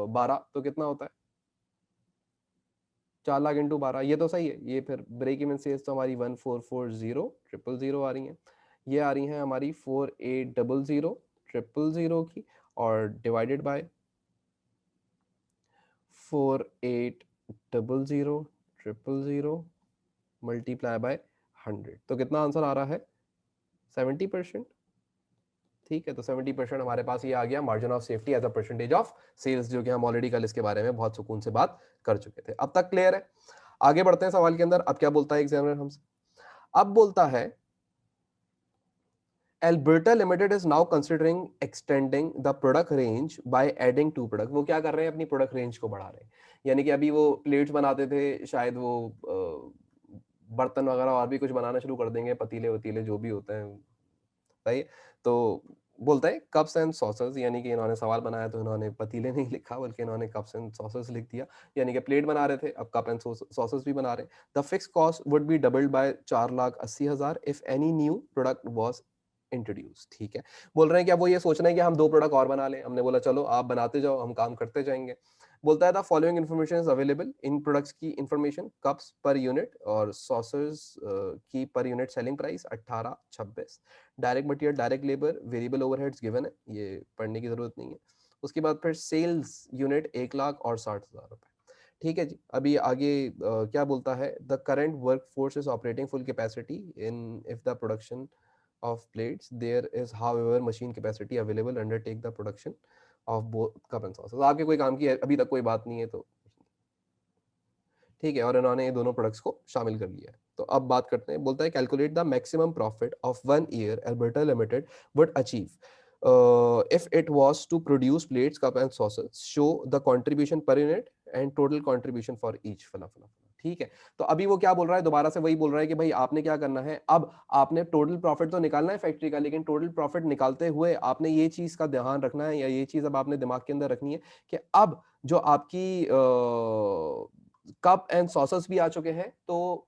12 तो कितना होता है? 4 लाख इंटू 12, ये तो सही है। ये फिर ब्रेक इवन सेल्स तो हमारी 1,440,000 आ रही है। ये आ रही है हमारी 4,800,000 की, और डिवाइडेड बाय 4,800,000 मल्टीप्लाई बाय 100, तो कितना आंसर आ रहा है? 70%। ठीक है, तो 70% हमारे पास ये आ गया margin of safety as a percentage of sales, जो कि हम ऑलरेडी कल इसके बारे में बहुत सुकून से बात कर चुके थे। अब तक क्लियर है? आगे बढ़ते हैं सवाल के अंदर। अब क्या बोलता है एग्जामिनर हमसे? अब बोलता है Alberta Limited is now considering extending the product range by adding 2 product। वो क्या कर रहे हैं? अपनी प्रोडक्ट रेंज को बढ़ा रहे हैं। यानी कि अभी वो प्लेट्स बनाते थे, शायद वो बर्तन वगैरह और भी कुछ बनाना शुरू कर देंगे, पतीले वतीले जो भी होते हैं, सही है? तो बोलता है कप्स एंड सॉसर्स, यानी कि इन्होंने सवाल बनाया तो इन्होंने पतीले नहीं लिखा बल्कि इन्होंने कप्स एंड सॉसर्स लिख दिया। यानी कि प्लेट बना रहे थे, अब कप एंड सॉसर्स भी बना रहे हैं। The fix cost would be doubled by 4,80,000 if any new product was introduce. ठीक है, बोल रहे हैं कि अब वो ये सोच रहे हैं कि हम 2 प्रोडक्ट और बना लें। हमने बोला चलो आप बनाते जाओ, हम काम करते जाएंगे। बोलता है the following information is available. In products की इंफॉर्मेशन, कप्स पर यूनिट और सॉसर्स की per unit selling price 18-26, direct material, direct labour, variable overheads given है, ये पढ़ने की जरूरत नहीं है। उसके बाद फिर सेल्स यूनिट 1,60,000 रुपए। ठीक है जी, अभी आगे क्या बोलता है? The current work force is operating full capacity in if the production of plates there is however machine capacity available undertake the production of both cup and saucers। आपके कोई काम की अभी तक कोई बात नहीं है तो ठीक है, और इन्होंने ये दोनों प्रोडक्ट्स को शामिल कर लिया है। तो अब बात करते हैं। बोलता है calculate the maximum profit of 1 year Alberta limited would achieve if it was to produce plates, cup and saucers, show the contribution per unit and total contribution for each फला फला। ठीक है, तो अभी वो क्या बोल रहा है? दोबारा से वही बोल रहा है कि भाई आपने क्या करना है, अब आपने टोटल प्रॉफिट तो निकालना है फैक्ट्री का, लेकिन टोटल प्रॉफिट निकालते हुए आपने ये चीज का ध्यान रखना है, या ये चीज अब आपने दिमाग के अंदर रखनी है कि अब जो आपकी कप एंड सॉसर्स भी आ चुके हैं, तो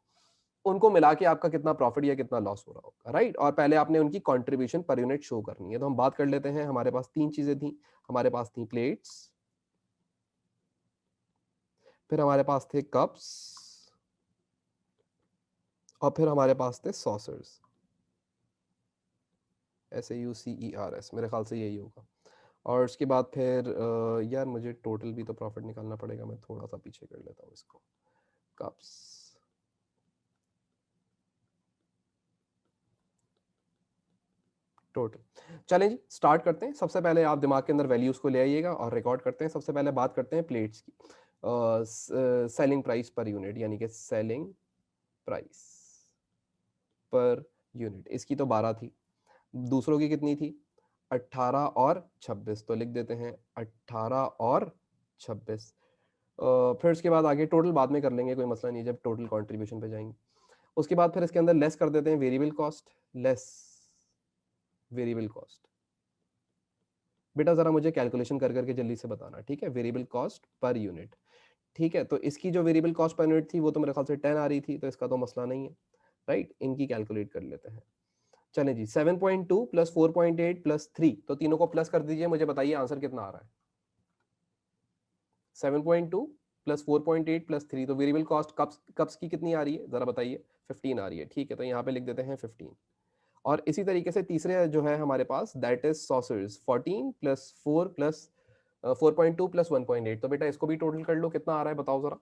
उनको मिला के आपका कितना प्रॉफिट या कितना लॉस हो रहा होगा, राइट? और पहले आपने उनकी कंट्रीब्यूशन पर यूनिट शो करनी है। तो हम बात कर लेते हैं। हमारे पास 3 चीजें थी। हमारे पास थी प्लेट्स, फिर हमारे पास थे कप्स, और फिर हमारे पास थे सॉसर्स। SAUCERS, मेरे ख्याल से यही होगा। और उसके बाद फिर यार मुझे टोटल भी तो प्रॉफिट निकालना पड़ेगा। मैं थोड़ा सा पीछे कर लेता हूँ इसको। Cups, total. चलें जी, स्टार्ट करते हैं। सबसे पहले आप दिमाग के अंदर वैल्यूज को ले आइएगा और रिकॉर्ड करते हैं। सबसे पहले बात करते हैं प्लेट्स की। सेलिंग प्राइस पर यूनिट, यानी कि सेलिंग प्राइस पर यूनिट, इसकी तो 12 थी। दूसरों की कितनी थी? 18 और 26। तो लिख देते हैं 18 और 26। फिर उसके बाद आगे टोटल बाद में कर लेंगे, कोई मसला नहीं, जब टोटल कंट्रीब्यूशन पे जाएंगे। उसके बाद फिर इसके अंदर लेस कर देते हैं variable cost, less variable cost. बेटा जरा मुझे कैलकुलेशन कर करके जल्दी से बताना, ठीक है? Variable cost per unit. ठीक है, तो इसकी जो वेरिएबल कॉस्ट पर यूनिट थी वो तो मेरे ख्याल से 10 आ रही थी, तो इसका तो मसला नहीं है, राइट? इनकी कैलकुलेट कर लेते हैं। चले जी, 7.2 प्लस 4.8 प्लस 3, तो तीनों को प्लस कर दीजिए, मुझे बताइए आंसर कितना आ रहा है। 7.2 प्लस 4.8 प्लस 3, तो वेरिएबल कॉस्ट कप्स कप्स की कितनी आ रही है जरा बताइए? 15 आ रही है। ठीक है, तो यहाँ पे लिख देते हैं 15। और इसी तरीके से तीसरे जो है हमारे पास, that is saucers, 14 plus 4 plus 4.2 plus 1.8। तो बेटा इसको भी टोटल कर लो, कितना आ रहा है बताओ जरा?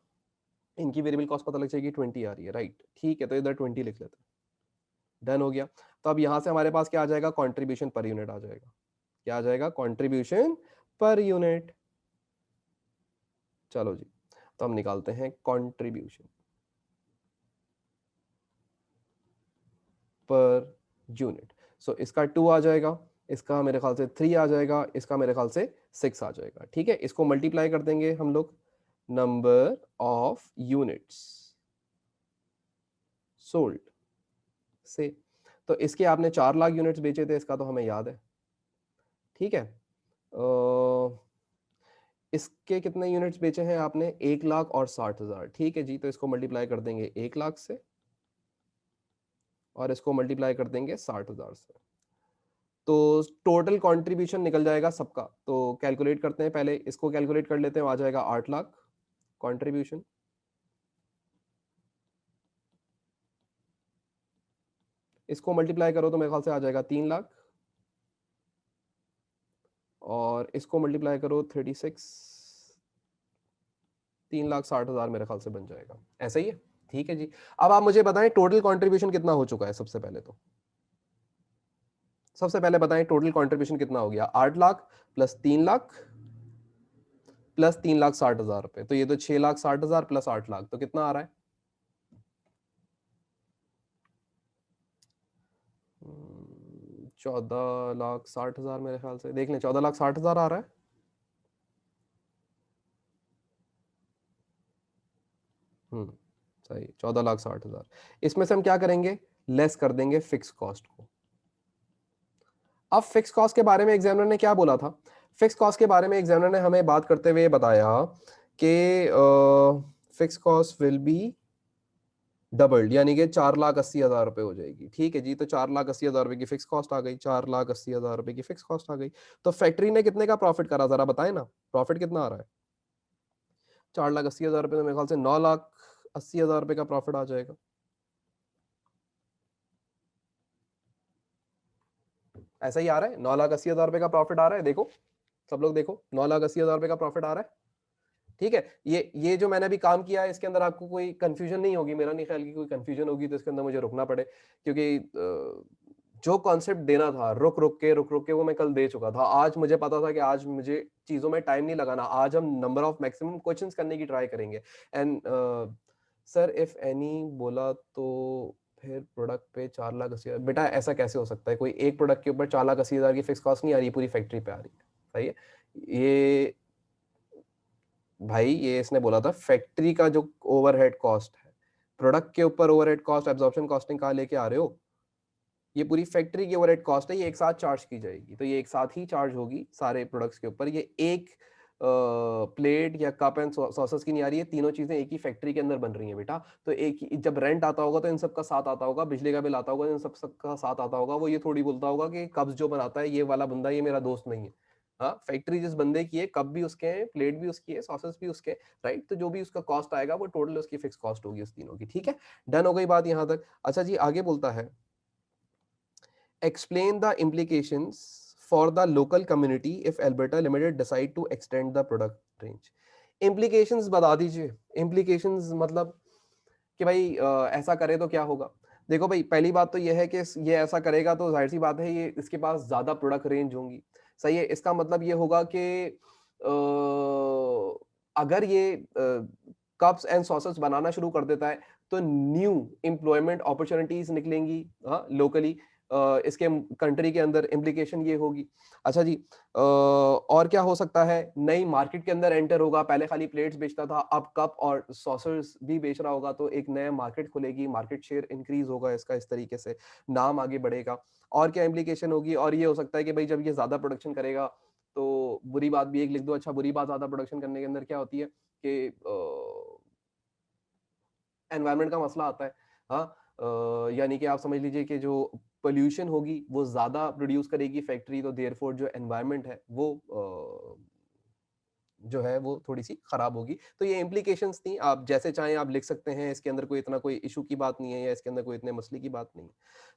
इनकी वेरिएबल कॉस्ट पता लग जाएगी, 20 आ रही है, राइट? ठीक है, तो इधर 20 लिख लेते हैं। डन हो गया। तो अब यहां से हमारे पास क्या आ जाएगा? कॉन्ट्रीब्यूशन पर यूनिट आ जाएगा। क्या आ जाएगा? Contribution per unit. चलो जी, तो हम निकालते हैं कंट्रीब्यूशन पर यूनिट। सो इसका 2 आ जाएगा, इसका मेरे ख्याल से 3 आ जाएगा, इसका मेरे ख्याल से 6 आ जाएगा। ठीक है, इसको मल्टीप्लाई कर देंगे हम लोग नंबर ऑफ यूनिट्स सोल्ड से। तो इसके आपने 4 लाख यूनिट्स बेचे थे, इसका तो हमें याद है। ठीक है, इसके कितने यूनिट्स बेचे हैं आपने? 1 लाख और 60,000। ठीक है जी, तो इसको मल्टीप्लाई कर देंगे 1 लाख से और इसको मल्टीप्लाई कर देंगे 60,000 से। तो टोटल कंट्रीब्यूशन निकल जाएगा सबका। तो कैलकुलेट करते हैं, पहले इसको कैलकुलेट कर लेते हैं। आ जाएगा 8 लाख कंट्रीब्यूशन, इसको मल्टीप्लाई करो तो मेरे ख्याल से आ जाएगा 3 लाख, और इसको मल्टीप्लाई करो 36, 3,60,000 मेरे ख्याल से बन जाएगा। ऐसा ही है। ठीक है जी, अब आप मुझे बताएं टोटल कंट्रीब्यूशन कितना हो चुका है। सबसे पहले बताएं टोटल कंट्रीब्यूशन कितना हो गया। 8 लाख प्लस 3 लाख प्लस 3,60,000 रुपए, तो ये तो 6,60,000 प्लस 8 लाख, तो कितना आ रहा है? 14,60,000 मेरे ख्याल से। देख लें, 14,60,000 आ रहा है। सही, 14,60,000। इसमें से हम क्या करेंगे? लेस कर देंगे फिक्स कॉस्ट को। अब फिक्स कॉस्ट के बारे में एग्जामिनर ने क्या बोला था? फिक्स कॉस्ट के बारे में एग्जामिनर ने हमें बात करते हुए बताया कि fix cost will be doubled, यानी कि 4,80,000 रुपए हो जाएगी। ठीक है जी, तो 4,80,000 रुपए की फिक्स कॉस्ट आ गई, 4,80,000 रुपए की फिक्स कॉस्ट आ गई। तो फैक्ट्री ने कितने का प्रॉफिट करा, जरा बताए ना, प्रॉफिट कितना आ रहा है? 4,80,000 रुपए, तो मेरे ख्याल से 9,80,000 रुपए का प्रॉफिट आ जाएगा। ऐसा ही आ रहा है, 9,80,000 रुपए का प्रॉफिट आ रहा है। देखो सब लोग, देखो 9,80,000 रुपए का प्रॉफिट आ रहा है। ठीक है, ये जो मैंने अभी काम किया है, इसके अंदर आपको कोई कंफ्यूजन नहीं होगी। मेरा नहीं ख्याल कि कोई कंफ्यूजन होगी, तो इसके अंदर मुझे रुकना पड़े, क्योंकि जो कॉन्सेप्ट देना था रुक रुक के वो मैं कल दे चुका था। आज मुझे पता था कि आज मुझे चीजों में टाइम नहीं लगाना। आज हम नंबर ऑफ मैक्सिमम क्वेश्चंस करने की ट्राई करेंगे। एंड सर इफ एनी बोला तो फिर प्रोडक्ट पे 4,80,000, बेटा ऐसा कैसे हो सकता है? कोई एक प्रोडक्ट के ऊपर 4,80,000 की फिक्स कॉस्ट नहीं आ रही, पूरी फैक्ट्री पे आ रही है। सही है ये भाई, ये इसने बोला था फैक्ट्री का जो ओवरहेड कॉस्ट है, प्रोडक्ट के ऊपर ओवरहेड कॉस्ट, एब्जॉर्प्शन कॉस्टिंग कहाँ लेके आ रहे हो? ये पूरी फैक्ट्री की ओवरहेड कॉस्ट है, ये एक साथ चार्ज की जाएगी। तो ये एक साथ ही चार्ज होगी सारे प्रोडक्ट्स के ऊपर। ये एक प्लेट या कप एंड सॉसेस की नहीं आ रही है, तीनों चीजें एक ही फैक्ट्री के अंदर बन रही हैं बेटा। तो एक ही, जब रेंट आता होगा तो इन सब का साथ आता होगा, बिजली का बिल आता होगा इन सब का साथ आता होगा। वो ये थोड़ी बोलता होगा कि कप्स जो बनाता है ये वाला बंदा, ये मेरा दोस्त नहीं है। हाँ, फैक्ट्री जिस बंदे की है, कप भी उसके हैं, प्लेट भी उसकी है, सॉसेस भी उसके, राइट। तो जो भी उसका कॉस्ट आएगा वो टोटल उसकी फिक्स कॉस्ट होगी उस तीनों की। ठीक है, डन हो गई बात यहां तक। अच्छा जी, आगे बोलता है explain the implications for the local community if Alberta Limited decide to extend the product range। implications बता दीजिए। implications मतलब कि भाई ऐसा करे तो क्या होगा? देखो भाई, पहली बात तो यह है कि ये ऐसा करेगा तो जाहिर सी बात है ये इसके पास ज्यादा प्रोडक्ट रेंज होंगी। सही है, इसका मतलब ये होगा कि अगर ये कप्स एंड सॉसेस बनाना शुरू कर देता है तो न्यू एम्प्लॉयमेंट अपॉर्चुनिटीज निकलेंगी, हाँ, लोकली इसके कंट्री के अंदर। इम्प्लीकेशन ये होगी। अच्छा जी, और क्या हो सकता है? नई मार्केट के अंदर एंटर होगा। पहले खाली प्लेट्स बेचता था, अब कप और सॉसर्स भी बेच रहा होगा, तो एक नया मार्केट खुलेगी, मार्केट शेयर इंक्रीज होगा इसका, इस तरीके से नाम आगे बढ़ेगा। और क्या इम्प्लीकेशन होगी? और ये हो सकता है कि भाई जब ये ज्यादा प्रोडक्शन करेगा, तो बुरी बात भी एक लिख दो। अच्छा, बुरी बात ज्यादा प्रोडक्शन करने के अंदर क्या होती है कि एनवायरनमेंट का मसला आता है। हाँ, यानी कि आप समझ लीजिए कि जो पोल्यूशन होगी वो ज्यादा प्रोड्यूस करेगी फैक्ट्री, तो देयरफॉर जो एनवायरनमेंट है वो जो है वो थोड़ी सी खराब होगी। तो ये इम्प्लीकेशंस थी, आप जैसे चाहें आप लिख सकते हैं। इसके अंदर कोई इतना कोई इशू की बात नहीं है, या इसके अंदर कोई इतने मसले की बात नहीं है।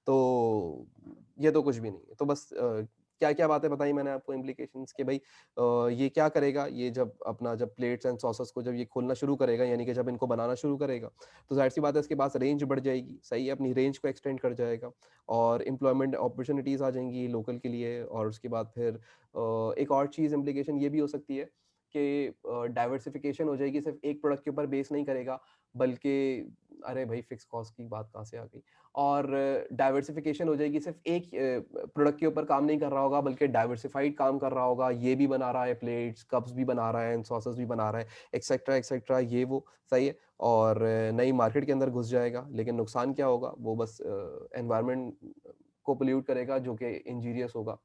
तो ये तो कुछ भी नहीं है। तो बस क्या क्या बातें बताई मैंने आपको इम्प्लीकेशंस के भाई। ये क्या करेगा, ये जब अपना जब प्लेट्स एंड सॉसेस को जब ये खोलना शुरू करेगा, यानी कि जब इनको बनाना शुरू करेगा, तो जाहिर सी बात है इसके पास रेंज बढ़ जाएगी। सही है, अपनी रेंज को एक्सटेंड कर जाएगा और एम्प्लॉयमेंट अपॉर्चुनिटीज आ जाएंगी लोकल के लिए। और उसके बाद फिर एक और चीज इम्प्लीकेशन ये भी हो सकती है कि डाइवर्सिफिकेशन हो जाएगी, सिर्फ एक प्रोडक्ट के ऊपर बेस नहीं करेगा, बल्कि अरे भाई फिक्स कॉस्ट की बात कहाँ से आ गई, और डाइवर्सिफिकेशन हो जाएगी, सिर्फ एक प्रोडक्ट के ऊपर काम नहीं कर रहा होगा, बल्कि डाइवर्सिफाइड काम कर रहा होगा, ये भी बना रहा है, प्लेट्स कप्स भी बना रहा है एंड सॉसेस भी बना रहा है, एक्सेट्रा एक्सेट्रा, ये वो सही है, और नई मार्केट के अंदर घुस जाएगा। लेकिन नुकसान क्या होगा, वो बस एनवायरनमेंट को पोल्यूट करेगा, जो कि इंजीरियस होगा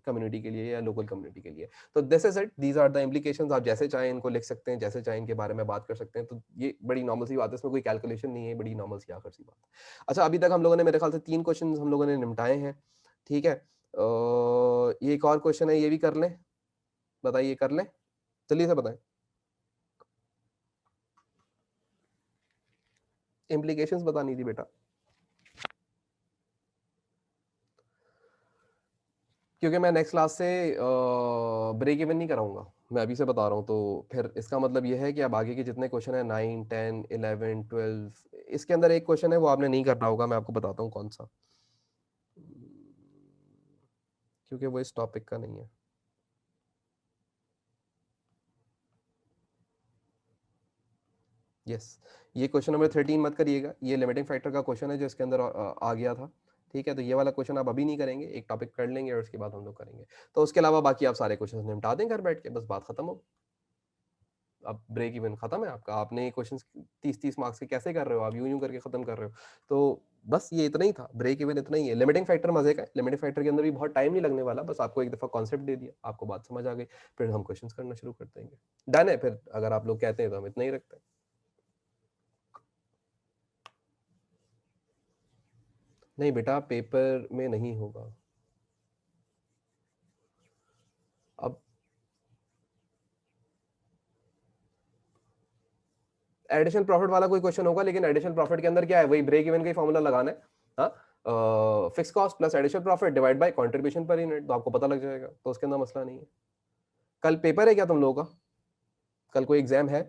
कम्युनिटी के लिए या लोकल कम्युनिटी के लिए। तो this is it, these are the implications. आप जैसे चाहें इनको लिख सकते हैं, जैसे चाहें इनके बारे में बात कर सकते हैं। तो ये बड़ी नॉर्मल सी बात है, इसमें कोई कैलकुलेशन नहीं है, बड़ी नॉर्मल सी आखिर सी बात है। अच्छा, अभी तक हम लोगों ने मेरे ख्याल से 3 क्वेश्चन हम लोगों ने निपटाए हैं, ठीक है। ये एक और क्वेश्चन है, ये भी कर लें, बताइए कर लें, जल्दी से बताएं। इम्प्लीकेशंस बतानी थी बेटा, क्योंकि मैं नेक्स्ट क्लास से ब्रेक इवन नहीं कराऊंगा, मैं अभी से बता रहा हूँ। तो फिर इसका मतलब ये है कि अब आगे के जितने क्वेश्चन है 9, 10, 11, 12, इसके अंदर एक क्वेश्चन है वो आपने नहीं करना होगा, मैं आपको बताता हूँ कौन सा, क्योंकि वो इस टॉपिक का नहीं है। यस, ये क्वेश्चन नंबर 13 मत करिएगा, ये लिमिटिंग फैक्टर का क्वेश्चन है जो इसके अंदर आ गया था, ठीक है। तो ये वाला क्वेश्चन आप अभी नहीं करेंगे, एक टॉपिक कर लेंगे और उसके बाद हम लोग करेंगे। तो उसके अलावा बाकी आप सारे क्वेश्चन निपटा दें घर बैठ के, बस बात खत्म हो। अब ब्रेक इवन खत्म है आपका, आपने क्वेश्चन 30-30 मार्क्स के कैसे कर रहे हो, आप यूं यूं करके खत्म कर रहे हो। तो बस ये इतना ही था, ब्रेक इवन इतना ही है। लिमिटिंग फैक्टर मजे का है, लिमिटिंग फैक्टर के अंदर भी बहुत टाइम नहीं लगने वाला, बस आपको एक दफा कॉन्सेप्ट दे दिया, आपको बात समझ आ गई, फिर हम क्वेश्चंस करना शुरू कर देंगे। डन है, फिर अगर आप लोग कहते हैं तो हम इतना ही रखते हैं। नहीं बेटा, पेपर में नहीं होगा। अब एडिशनल प्रॉफिट वाला कोई क्वेश्चन होगा, लेकिन एडिशनल प्रॉफिट के अंदर क्या है, वही ब्रेक इवन का ही फॉर्मूला लगाना है। हाँ, fix cost plus additional profit divide by contribution per unit, तो आपको पता लग जाएगा, तो उसके अंदर मसला नहीं है। कल पेपर है क्या तुम लोगों का, कल कोई एग्जाम है?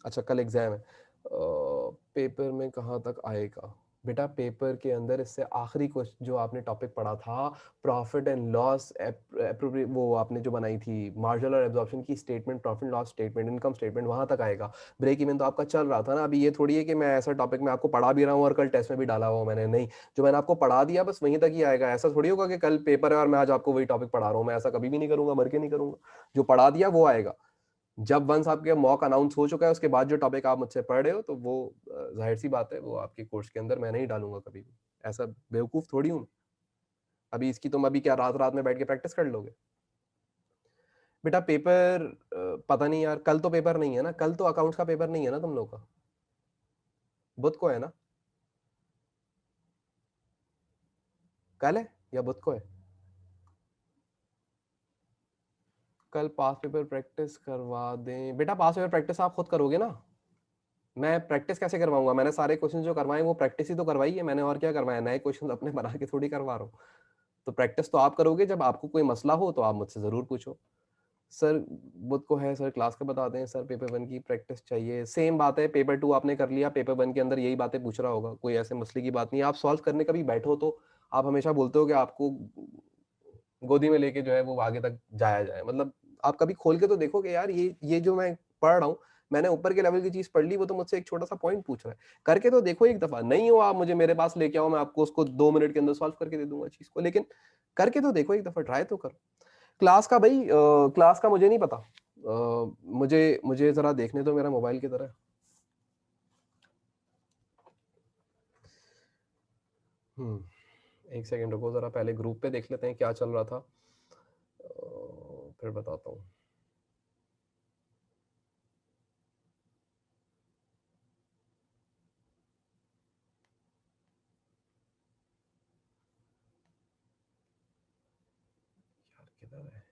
अच्छा, कल एग्जाम है। पेपर में कहाँ तक आएगा बेटा, पेपर के अंदर इससे आखिरी क्वेश्चन जो आपने टॉपिक पढ़ा था, प्रॉफिट एंड लॉस, वो आपने जो बनाई थी मार्जिनल और एब्जॉर्प्शन की statement, profit loss statement, income statement, वहां तक आएगा। ब्रेक इवन तो आपका चल रहा था ना अभी, ये थोड़ी है कि मैं ऐसा टॉपिक में आपको पढ़ा भी रहा हूँ और कल टेस्ट में भी डाला हुआ मैंने, नहीं, जो मैंने आपको पढ़ा दिया बस वहीं तक ही आएगा। ऐसा थोड़ी होगा कि कल पेपर है और मैं आज आपको वही टॉपिक पढ़ा रहा हूँ, मैं ऐसा कभी भी नहीं करूंगा, मर के नहीं करूंगा। जो पढ़ा दिया वो आएगा। जब वंस आपके मॉक अनाउंस हो चुका है, उसके बाद जो टॉपिक आप मुझसे पढ़ रहे हो, तो वो जाहिर सी बात है वो आपके कोर्स के अंदर मैं नहीं डालूंगा कभी भी। ऐसा बेवकूफ थोड़ी हूँ। अभी इसकी तुम अभी क्या रात रात में बैठ के प्रैक्टिस कर लोगे बेटा? पेपर पता नहीं यार, कल तो पेपर नहीं है ना, कल तो अकाउंट्स का पेपर नहीं है ना तुम लोग का, बुध को है ना? कल है या बुध को है? कल पास पेपर प्रैक्टिस करवा दें बेटा, पास पेपर प्रैक्टिस आप खुद करोगे ना, मैं प्रैक्टिस कैसे करवाऊंगा? मैंने सारे क्वेश्चन जो करवाए वो प्रैक्टिस ही तो करवाई है मैंने, और क्या करवाया? नए क्वेश्चन अपने बना के थोड़ी करवा रहा हूँ। तो प्रैक्टिस तो आप करोगे, जब आपको कोई मसला हो तो आप मुझसे जरूर पूछो। सर बुध को है सर, क्लास का बता दें सर, पेपर 1 की प्रैक्टिस चाहिए। सेम बात है, पेपर 2 आपने कर लिया, पेपर 1 के अंदर यही बातें पूछ रहा होगा, कोई ऐसे मसले की बात नहीं है। आप सॉल्व करने कभी बैठो तो आप हमेशा बोलते हो कि आपको गोदी में लेके जो है वो आगे तक जाया जाए, मतलब आप कभी खोल के तो देखो कि यार ये जो मैं पढ़ रहा हूँ, मैंने ऊपर के लेवल की चीज पढ़ ली, वो तो मुझसे एक छोटा सा पॉइंट पूछ रहा है, करके तो देखो एक दफा। नहीं हो आप मुझे मेरे पास लेके आओ, मैं आपको उसको 2 मिनट के अंदर सॉल्व करके दे दूंगा चीज को, लेकिन करके तो देखो एक दफा, ट्राई तो करो। क्लास का भाई, क्लास का मुझे नहीं पता, मुझे मुझे जरा देखने दो मेरा मोबाइल की तरह। एक सेकंड रुको, जरा पहले ग्रुप पे देख लेते हैं क्या चल रहा था, फिर बताता हूँ। यार किधर है?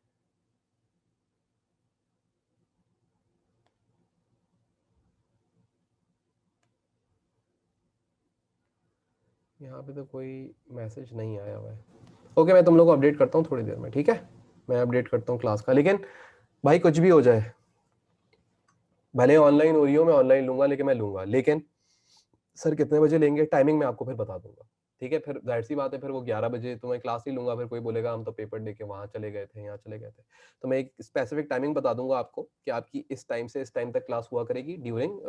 यहाँ पे तो कोई मैसेज नहीं आया हुआ है। ओके, मैं तुम लोग को अपडेट करता हूँ थोड़ी देर में, ठीक है? मैं अपडेट करता हूँ क्लास का, लेकिन भाई कुछ भी हो जाए, भले ऑनलाइन हो रही हो, मैं ऑनलाइन लूंगा, लेकिन मैं लूंगा, लेकिन सर कितने बजे लेंगे टाइमिंग मैं आपको फिर बता दूंगा। ठीक है, फिर जाहिर सी बात है, फिर वो 11 बजे तो मैं क्लास नहीं लूंगा, फिर कोई बोलेगा हम तो पेपर दे के वहां चले गए थे, यहाँ चले गए थे। तो मैं एक स्पेसिफिक टाइमिंग बता दूंगा आपको कि आपकी इस टाइम से इस टाइम तक क्लास हुआ करेगी ड्यूरिंग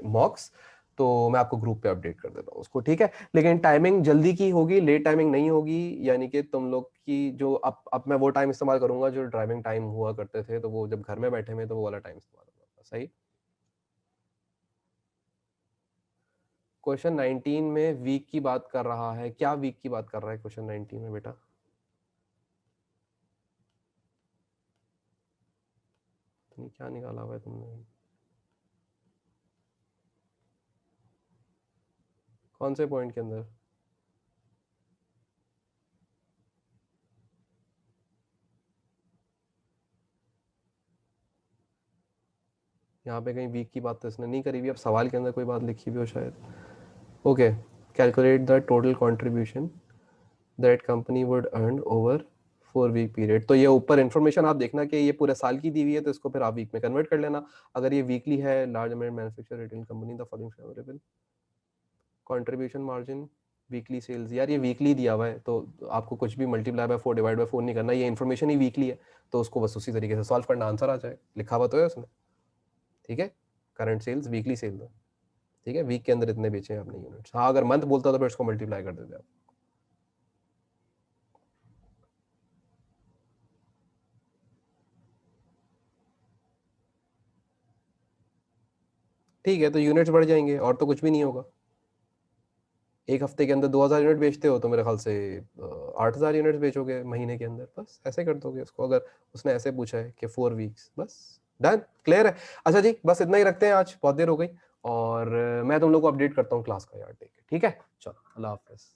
मॉक्स। तो मैं आपको ग्रुप पे अपडेट कर देता हूँ उसको, ठीक है। लेकिन टाइमिंग जल्दी की होगी, लेट टाइमिंग नहीं होगी, यानी कि तुम लोग की जो अब मैं वो टाइम इस्तेमाल करूंगा जो ड्राइविंग टाइम हुआ करते थे, तो वो जब घर में बैठे हुए तो वो वाला टाइम इस्तेमाल होगा, सही। क्वेश्चन 19 में वीक की बात कर रहा है, क्या वीक की बात कर रहा है क्वेश्चन 19 में बेटा? क्या निकाला हुआ है तुमने? कौन से पॉइंट के अंदर? यहाँ पे कहीं वीक की बात तो इसने नहीं करी हुई, अब सवाल के अंदर कोई बात लिखी भी हो शायद। Okay, calculate the total contribution that company would earn over 4 week period. तो ये ऊपर इन्फॉर्मेशन आप देखना कि ये पूरे साल की दी हुई है, तो इसको फिर आप वीक में कन्वर्ट कर लेना। अगर ये वीकली है, large amount manufacture retail company the following favourable contribution margin weekly sales. यार ये वीकली दिया हुआ है, तो आपको कुछ भी मल्टीप्लाई बाय 4 डिवाइड बाय 4 नहीं करना, ये इन्फॉर्मेशन ही वीकली है, तो उसको बस उसी तरीके से सॉल्व करना, आंसर आ जाए, लिखा हुआ तो है उसमें, ठीक है। करंट सेल्स वीकली सेल है, ठीक है, वीक के अंदर इतने बेचे हैं आपने यूनिट्स। हाँ, अगर मंथ बोलता तो फिर उसको मल्टीप्लाई कर देते आप। ठीक है, तो यूनिट्स बढ़ जाएंगे और तो कुछ भी नहीं होगा। एक हफ्ते के अंदर 2,000 यूनिट बेचते हो तो मेरे ख्याल से 8,000 यूनिट्स बेचोगे महीने के अंदर, बस ऐसे कर दोगे उसको, अगर उसने ऐसे पूछा है कि 4 वीक्स, बस डन, क्लियर है। अच्छा जी, बस इतना ही रखते हैं, आज बहुत देर हो गई। और मैं तुम लोग को अपडेट करता हूँ क्लास का यार, ठीक है, ठीक है, चलो अल्लाह हाफिज।